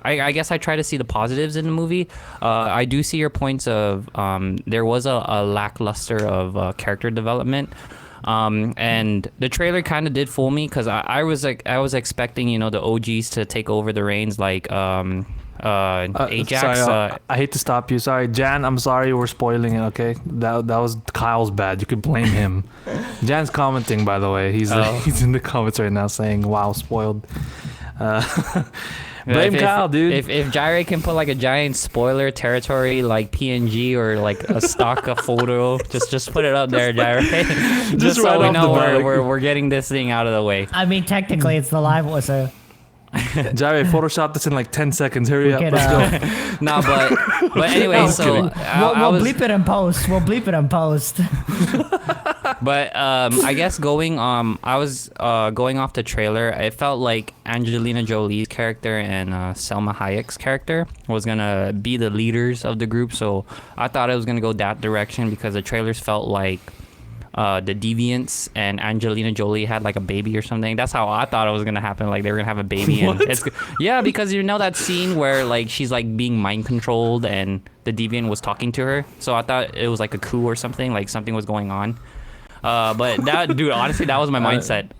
I guess I try to see the positives in the movie. I do see your points of there was a lackluster of character development. And the trailer kind of did fool me because I was expecting, you know, the OGs to take over the reins, like Ajax. Sorry, I hate to stop you. Sorry, Jan. I'm sorry we're spoiling it. Okay, that was Kyle's bad. You could blame him. Jan's commenting, by the way. He's in the comments right now saying, "Wow, spoiled." Blame Kyle, dude. If Jaire can put like a giant spoiler territory like PNG or like a stock of photo, just put it up there, Jaire. just so we know we're getting this thing out of the way. I mean, technically, it's the live was a. Jaire, Photoshop this in like 10 seconds. Hurry up, let's go. No, but anyway, so we'll bleep it in post. We'll bleep it in post. But I guess I was going off the trailer. It felt like Angelina Jolie's character and Selma Hayek's character was gonna be the leaders of the group. So I thought it was gonna go that direction because the trailers felt like the Deviants and Angelina Jolie had like a baby or something. That's how I thought it was gonna happen. Like they were gonna have a baby, and yeah, because you know that scene where like she's like being mind controlled and the Deviant was talking to her. So I thought it was like a coup or something. Like something was going on. But that, dude, honestly, that was my mindset.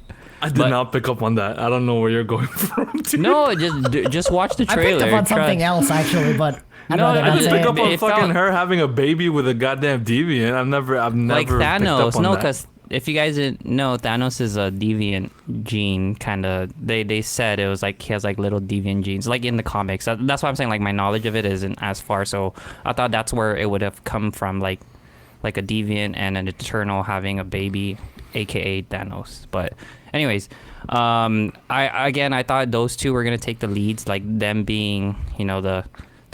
I did not pick up on that. I don't know where you're going from. Dude. No, just watch the trailer. I picked up on something else actually, but I didn't pick up on fucking her having a baby with a goddamn deviant. I've never like Thanos. Picked up on No, that. because if you guys didn't know, Thanos is a deviant gene. Kind of. They said it was like he has like little deviant genes, like in the comics. That's why I'm saying like my knowledge of it isn't as far. So I thought that's where it would have come from, like a deviant and an eternal having a baby, aka Thanos. But anyways, I thought those two were gonna take the leads, like them being, you know, the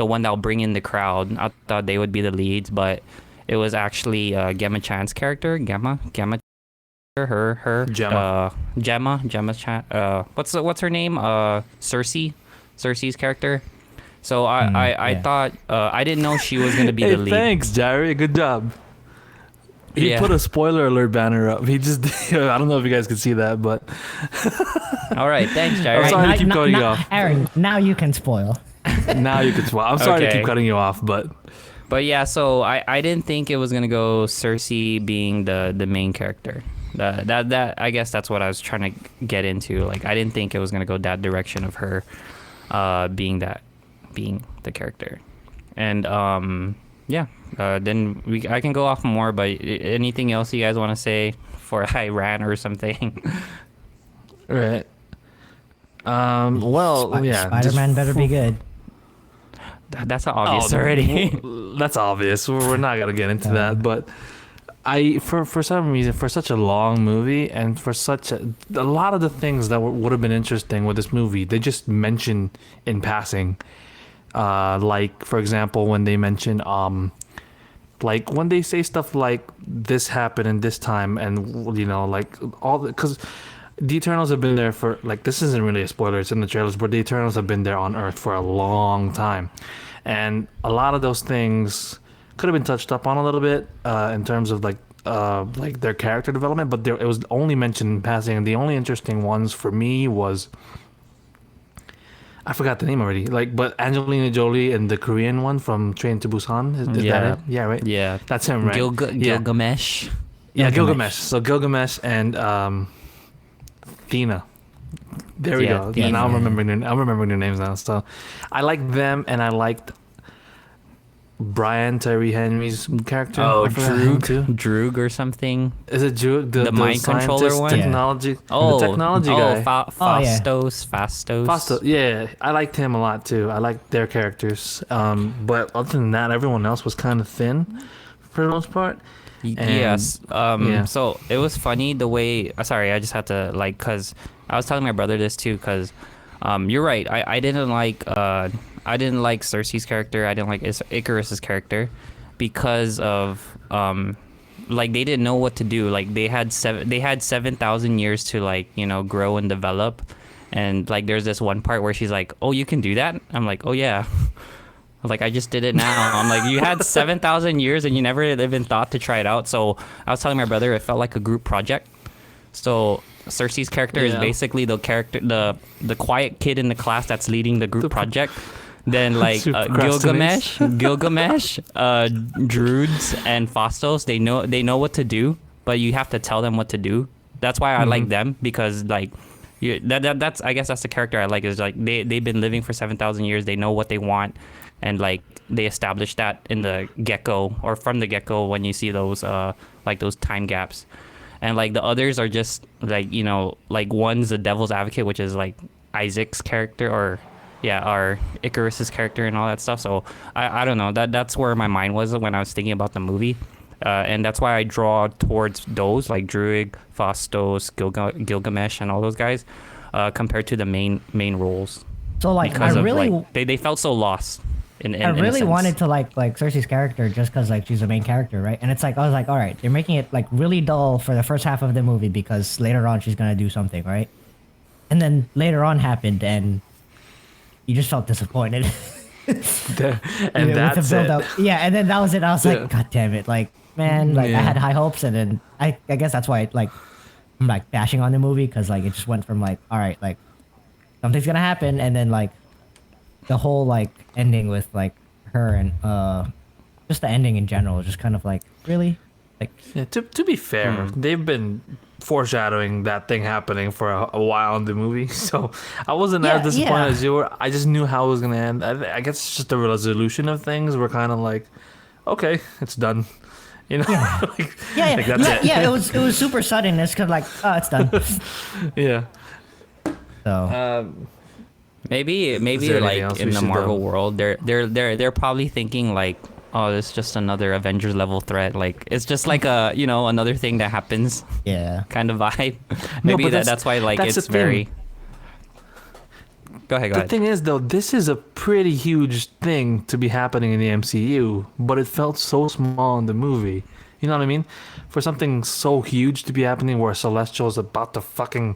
one that'll bring in the crowd. I thought they would be the leads, but it was actually Gemma Chan's character, Gemma, her Gemma Chan. What's her name? Cersei's character. So I thought I didn't know she was gonna be the lead. Thanks, Jaire. Good job. He put a spoiler alert banner up. He just, I don't know if you guys can see that, but. All right, thanks, Jaire. I'm sorry to keep cutting you off. Aaron, now you can spoil. Now you can spoil. I'm sorry to keep cutting you off, but. But yeah, so I didn't think it was gonna go Cersei being the main character. That I guess that's what I was trying to get into. Like I didn't think it was gonna go that direction of her being the character. And yeah. Then I can go off more, but anything else you guys want to say before I rant or something? Right. Well, yeah. Spider-Man better be good. That's obvious already. That's obvious. We're not gonna get into that, but for some reason, for such a long movie and for such a lot of the things that would have been interesting with this movie, they just mention in passing. Like for example, when they mention like when they say stuff like this happened in this time, and you know, like all because the Eternals have been there for, like, this isn't really a spoiler, it's in the trailers, but the Eternals have been there on Earth for a long time, and a lot of those things could have been touched up on a little bit in terms of like their character development, but it was only mentioned in passing. And the only interesting ones for me was, I forgot the name already. Like, but Angelina Jolie and the Korean one from Train to Busan. Is that it? Yeah, right. Yeah, that's him, right? Gilgamesh. Yeah, Gilgamesh. So Gilgamesh and Thena. There we go. Thena, now I'm remembering their names now. So I liked them, and I liked Brian Tyree Henry's character. Oh, Droog or something. Is it Droog? The mind controller one? Technology. Oh, the technology guy. Fastos. Yeah, I liked him a lot too. I liked their characters. But other than that, everyone else was kind of thin for the most part. Yes. So it was funny the way. Sorry, I just had to cause I was telling my brother this too, cause you're right. I didn't like Cersei's character. I didn't like Icarus's character because of they didn't know what to do. Like they had 7,000 years to grow and develop, and there's this one part where she's like, "Oh, you can do that?" I'm like, "Oh yeah." I just did it now. I'm like, you had 7,000 years and you never even thought to try it out. So I was telling my brother it felt like a group project. So Cersei's character is basically the quiet kid in the class that's leading the group project. Then Gilgamesh, Druids, and Fastos, they know what to do. but you have to tell them what to do. That's why I like them, because like that's I guess that's the character I like, is like they've been living for 7,000 years. They know what they want, and like they established that in the get-go, or from the get-go, when you see those like those time gaps. And like the others are just like, you know, like one's the devil's advocate, which is like Isaac's character, or or Icarus's character and all that stuff. So I don't know, that's where my mind was when I was thinking about the movie. And that's why I draw towards those, like Druig, Phastos, Gilgamesh, and all those guys, compared to the main roles. So like, Because I really, like, they felt so lost. I really wanted to like Cersei's character just because like she's the main character, right? And it's like, I was like, all right, they're making it like really dull for the first half of the movie because later on she's gonna do something, right? And then later on happened, and you just felt disappointed. And With that's the it. build-up. Yeah, and then that was it. I was Yeah. like, God damn it, like man, like I Yeah. had high hopes, and then I guess that's why like I'm like bashing on the movie, because like it just went from like, all right, like something's gonna happen, and then like the whole like ending with like her and just the ending in general is just kind of like, really, like Yeah, to be fair, they've been foreshadowing that thing happening for a while in the movie, so I wasn't Yeah, as disappointed yeah. as you were. I just knew how it was gonna end. I guess it's just the resolution of things. We're kind of like, okay, it's done. You know, like, yeah, like, that's it. yeah. It was super sudden. It's kind of like, oh, it's done. Yeah. So Maybe there anything like else in we the should, Marvel world, they're probably thinking like, oh, it's just another Avengers level threat. Like it's just like a, you know, another thing that happens yeah. kind of vibe. Maybe but that's why like that's it's the thing. very. Go ahead. The thing is, though, this is a pretty huge thing to be happening in the MCU, but it felt so small in the movie. You know what I mean? For something so huge to be happening, where Celestial's about to fucking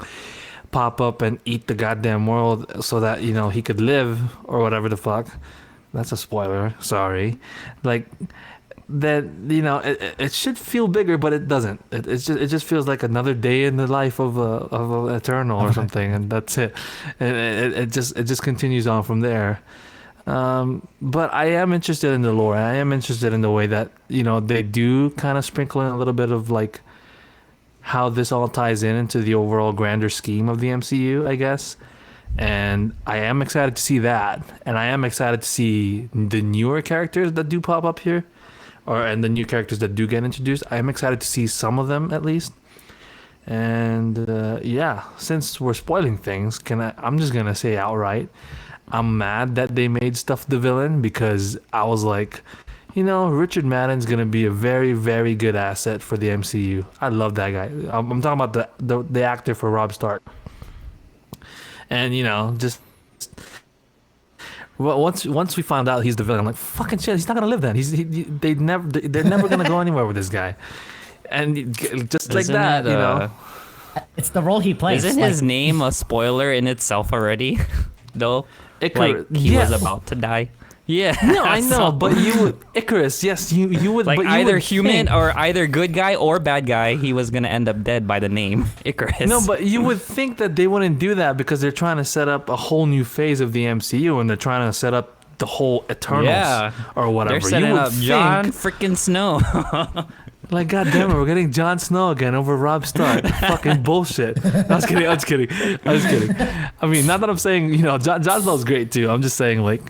pop up and eat the goddamn world so that, you know, he could live, or whatever the fuck. That's a spoiler. Sorry. Like, that, you know, it should feel bigger, but it doesn't. It just feels like another day in the life of a Eternal or something, and that's it. It just continues on from there. But I am interested in the lore. I am interested in the way that, you know, they do kind of sprinkle in a little bit of like how this all ties in into the overall grander scheme of the MCU, I guess. And I am excited to see that, and I am excited to see the newer characters that do pop up here, and the new characters that do get introduced. I am excited to see some of them at least. And yeah, since we're spoiling things, I'm just gonna say outright, I'm mad that they made Stuff the villain, because I was like, you know, Richard Madden's gonna be a very, very good asset for the MCU. I love that guy. I'm talking about the actor for Rob Stark. And, you know, just well, once we found out he's the villain, I'm like, fucking shit, he's not gonna live then. They're never gonna go anywhere with this guy. And just like Isn't that, it, you know. It's the role he plays. Isn't like, his name a spoiler in itself already? Though, Icarus, like he yes. was about to die. Yeah. No, I know, So, but you would Icarus, yes, you would like but you either would human think- or either good guy or bad guy, he was gonna end up dead by the name Icarus. No, but you would think that they wouldn't do that, because they're trying to set up a whole new phase of the MCU, and they're trying to set up the whole Eternals or whatever. They're setting you would up think, Jon freaking Snow. like, God damn it, we're getting Jon Snow again over Rob Stark. Fucking bullshit. No, I was kidding. I mean, not that I'm saying, you know, Jon Snow's great too. I'm just saying, like,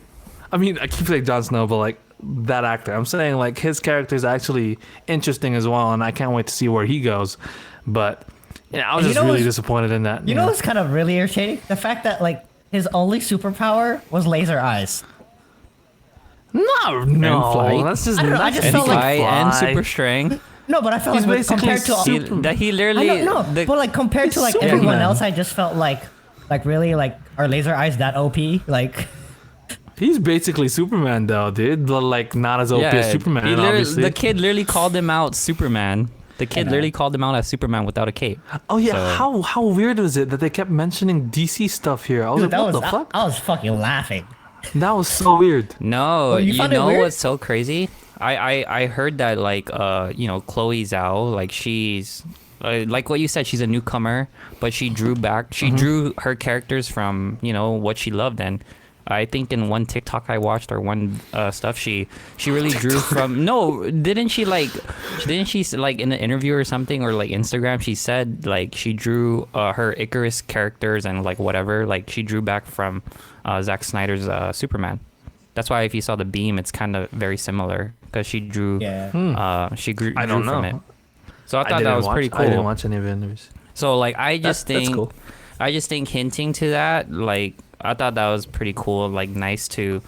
I mean, I keep saying Jon Snow, but like that actor. I'm saying like his character is actually interesting as well, and I can't wait to see where he goes. But yeah, I was You just know really what's- disappointed in that. You know what's kind of really irritating? The fact that like his only superpower was laser eyes. No, flight. that's just I don't know, I nuts. just and felt like fly and fly. super strength. No, but I felt He's like basically compared to He, Super- that he I literally don't know, the- but like compared to like He's everyone Superman. else, I just felt like really like are laser eyes that OP? Like He's basically Superman, though, dude. But like not as OP as Superman, he literally- obviously. the kid literally called him out Superman. The kid know. literally called him out as Superman without a cape. Oh yeah, So- how weird was it that they kept mentioning DC stuff here? I was dude, like, that what was the fuck? I was fucking laughing. That was so weird. No, Oh, you you found it know weird? what's so crazy? I heard that like you know, Chloe Zhao, like she's like what you said, she's a newcomer, but she drew her characters from, you know, what she loved, and I think in one TikTok I watched or one stuff she really drew from. No, didn't she like in an interview or something or like Instagram she said like she drew her Icarus characters and like whatever like she drew back from Zack Snyder's Superman. That's why if you saw the beam, it's kind of very similar because she drew. Yeah. She drew I don't from know. it. So I thought that was pretty cool. I didn't watch any of the interviews. So like That's cool. I just think hinting to that, like I thought that was pretty cool, like nice to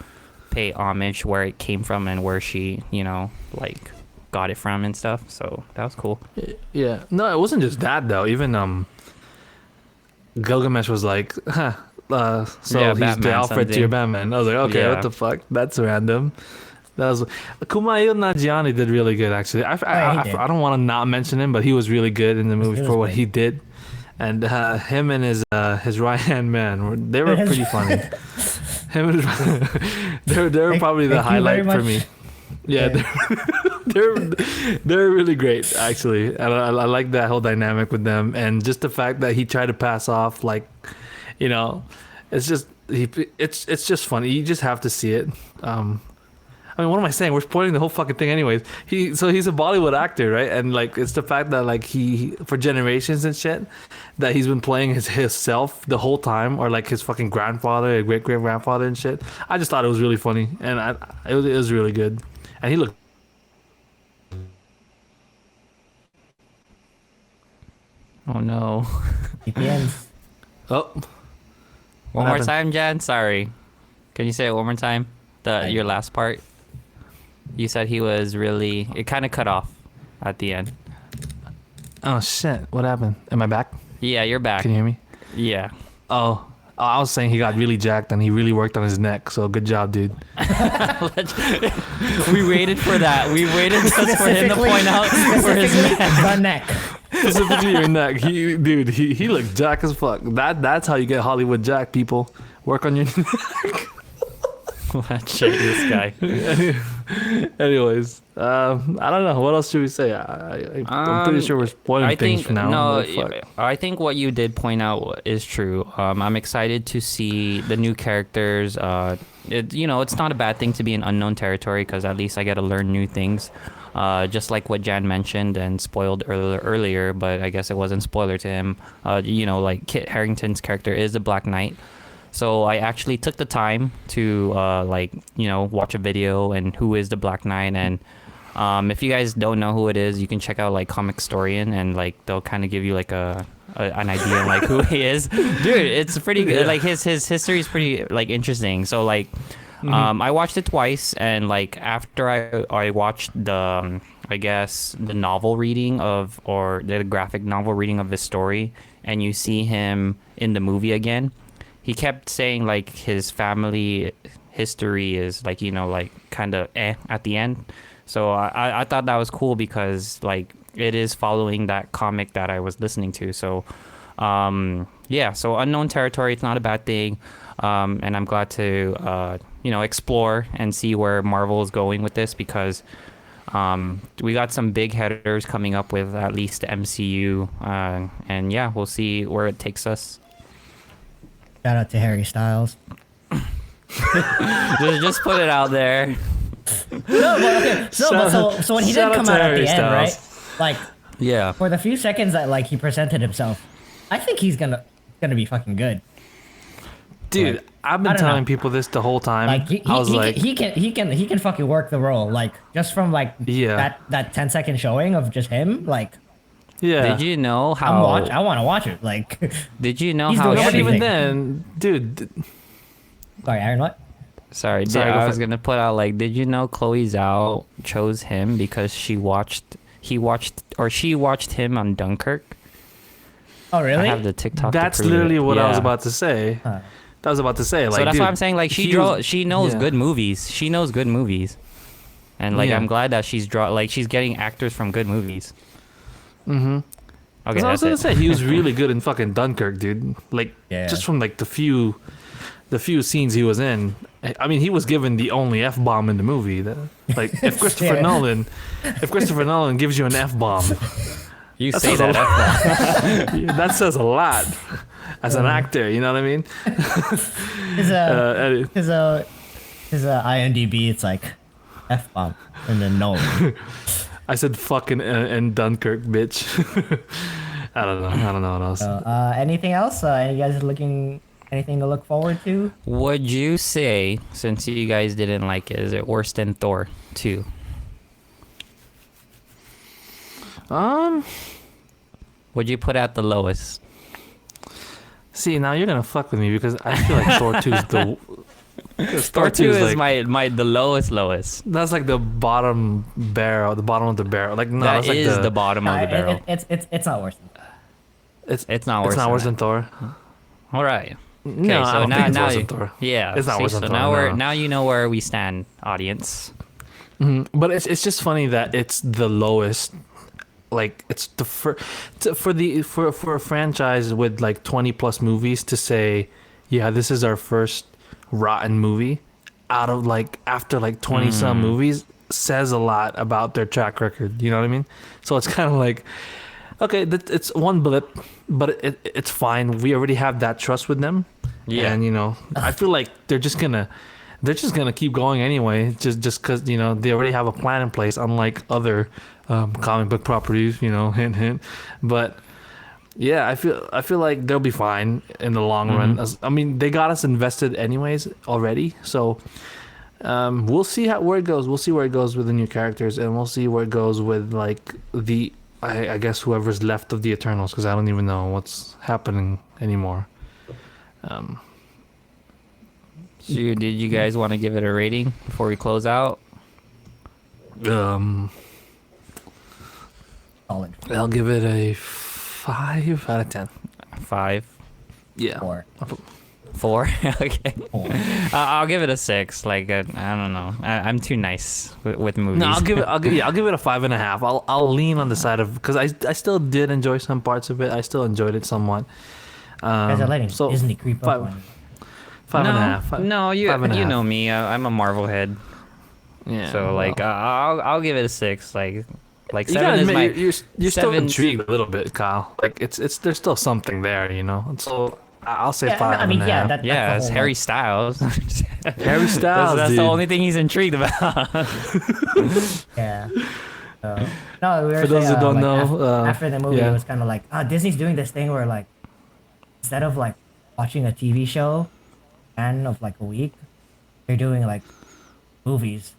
pay homage where it came from and where she, you know, like got it from and stuff. So that was cool. Yeah. No, it wasn't just that though. Even Gilgamesh was like, huh. So Yeah, he's Batman the Alfred to your Batman. I was like, okay, Yeah. what the fuck? That's random. That was Kumail Nanjiani did really good actually. he did. I don't want to not mention him, but he was really good in the movie was for what great. he did. And him and his right hand man, they were pretty funny. Him and they were probably the Thank you very highlight for much. me. Yeah, they're really great actually, and I like that whole dynamic with them, and just the fact that he tried to pass off like, you know, it's just funny. You just have to see it. I mean, what am I saying? We're spoiling the whole fucking thing, anyways. He's a Bollywood actor, right? And like, it's the fact that like he for generations and shit, that he's been playing his self the whole time, or like his fucking grandfather, great grandfather and shit. I just thought it was really funny, and it was really good, and he looked. Oh no. VPNs. Oh, One more happened? time, Jan. Sorry. Can you say it one more time? Your last part. You said he was really. It kind of cut off at the end. oh shit! What happened? Am I back? Yeah, you're back. Can you hear me? Yeah. Oh, I was saying he got really jacked and he really worked on his neck. So good job, dude. We waited for that. We waited just for him to Specifically- point out for his specifically neck. the neck. Specifically your neck. He looked jack as fuck. That's how you get Hollywood jack, people. Work on your Shit, this guy. Anyways, I don't know. What else should we say? I'm pretty sure we're spoiling I things think for now. no. But fuck. I think what you did point out is true. I'm excited to see the new characters. It's not a bad thing to be in unknown territory because at least I get to learn new things. Just like what Jan mentioned and spoiled earlier, but I guess it wasn't spoiler to him. Like Kit Harington's character is the Black Knight. So I actually took the time to watch a video and who is the Black Knight, and if you guys don't know who it is, you can check out like Comic Historian, and like they'll kind of give you like an idea of like who he is. Dude, it's pretty good. Yeah. Like his history is pretty like interesting. So like I watched it twice, and like after I watched the I guess the novel reading or the graphic novel reading of his story, and you see him in the movie again. He kept saying like his family history is like like kind of at the end. So I thought that was cool because like it is following that comic that I was listening to. So so unknown territory, it's not a bad thing, and I'm glad to explore and see where Marvel is going with this because we got some big headers coming up with at least the MCU, and yeah, we'll see where it takes us. Shout out to Harry Styles. just put it out there. No, but okay. So when he did Shout out come to out at Harry the end, right? Styles. Like Yeah. for the few seconds that like he presented himself, I think he's gonna be fucking good. Dude, Like, I've I been don't telling know. people this the whole time. Like I was like, he can fucking work the role. Like just from like Yeah. that 10-second showing of just him. Like yeah. Did you know I how? want to watch it. Like Did you know He's how? doing No, but even everything. then, dude. sorry, Aaron. What? Sorry, Sorry, go I for was it. gonna put out like, did you know Chloe Zhao chose him because she watched him on Dunkirk? Oh really? I have the TikTok. That's to prove literally it. what I was Yeah. about to say. Huh. That was about to say. Like, So that's dude, why I'm saying like she knows yeah. good movies. She knows good movies, and like Yeah. I'm glad that she's getting actors from good movies. Mm-hmm. Okay, I was that's gonna it. say he was really good in fucking Dunkirk, dude. Like, Yeah. just from like the few scenes he was in. I mean, he was given the only F bomb in the movie. Like, if Christopher Yeah. Nolan gives you an F bomb, You That say says a that. that says a lot. as an actor. You know what I mean? His Any- his IMDb, it's like F-bomb and then no. I said fucking and Dunkirk, bitch. I don't know. I don't know what else. Anything else? You guys looking anything to look forward to? Would you say, since you guys didn't like it, is it worse than Thor 2? Would you put at the lowest? See, now you're gonna fuck with me because I feel like Thor 2 is the. Thor 2 is like, the lowest. That's like the bottom barrel, the bottom of the barrel. Like no, That that's like is the bottom of the barrel. It's not worse. It's not worse. It's not than worse that. than Thor. All right. No, I don't think it's worse than Thor. Yeah, It's not worse than so Thor, no. now you know where we stand, audience. But it's just funny that it's the lowest. Like it's the for a franchise with like 20 plus movies to say, yeah, this is our first rotten movie out of like after like 20 some movies says a lot about their track record. You know what I mean? So it's kind of like, okay, it's one blip, but it's fine. We already have that trust with them. Yeah. And you know, I feel like they're just gonna keep going anyway, just because you know they already have a plan in place, unlike other comic book properties. You know, hint hint. But yeah, I feel like they'll be fine in the long run. I mean, they got us invested anyways already, so we'll see where it goes. We'll see where it goes with the new characters, and we'll see where it goes with like I guess whoever's left of the Eternals, because I don't even know what's happening anymore. So did you guys want to give it a rating before we close out? Solid. I'll give it a 5 out of 10. 5, Yeah. 4. 4. Okay. 4. I'll give it a 6. Like I don't know. I'm too nice with movies. No, I'll give it a 5.5. I'll lean on the side of because I still did enjoy some parts of it. I still enjoyed it somewhat. Guys are letting so Disney creep up on you. 5.5. No, you 5.5. know me. I'm a Marvel head. Yeah. So like I'll give it a 6. Like you 7 gotta is admit, my you're still 7 intrigued a little bit, Kyle. Like it's there's still something there, you know. And so I'll say Yeah, 5. I mean, yeah, that, that's yeah, the it's whole, Harry like, Styles. Harry Styles. That's dude. the only thing he's intrigued about. Yeah. No, we were For those saying, who don't like, know, after the movie, yeah. it was kind of like, Disney's doing this thing where like, instead of like watching a TV show, and of like a week, they're doing like movies.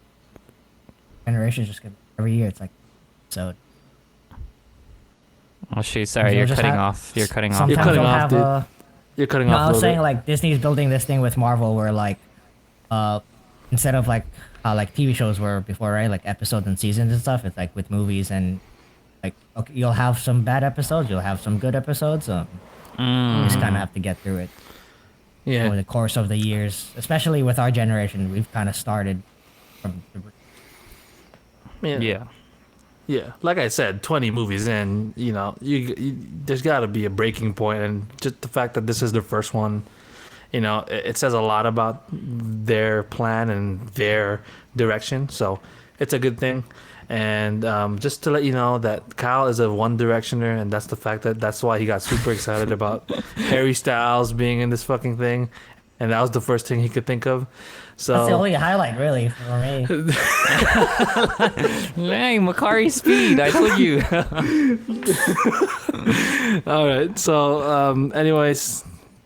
Generations just get every year. It's like, so. Oh shoot! Sorry, You'll you're just cutting have- off. You're cutting off. Sometimes You're cutting they'll off, have dude. a. You're cutting No, off. I a was little saying bit. like Disney's building this thing with Marvel where like, instead of like TV shows were before, right? Like episodes and seasons and stuff. It's like with movies and like, okay, you'll have some bad episodes, you'll have some good episodes. You just kind of have to get through it over Yeah. the course of the years. Especially with our generation, we've kind of started from. Yeah. Yeah, like I said, 20 movies in, you know, you there's got to be a breaking point, and just the fact that this is the first one, you know, it says a lot about their plan and their direction. So it's a good thing. And just to let you know that Kyle is a One Directioner, and that's the fact that's why he got super excited about Harry Styles being in this fucking thing, and that was the first thing he could think of. So That's the only highlight, really, for me. Dang, Macari Speed. I told you. all right. So, anyways,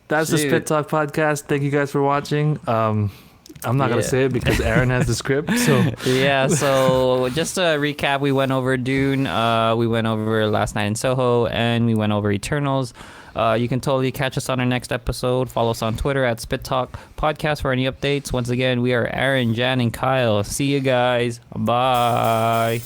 that's the Shoot. Spit Talk podcast. Thank you guys for watching. I'm not gonna Yeah. say it because Aaron has the script. So Yeah, so just to recap, we went over Dune, we went over Last Night in Soho, and we went over Eternals. You can totally catch us on our next episode. Follow us on Twitter at Spit Talk Podcast for any updates. Once again, we are Aaron, Jan, and Kyle. See you guys. Bye.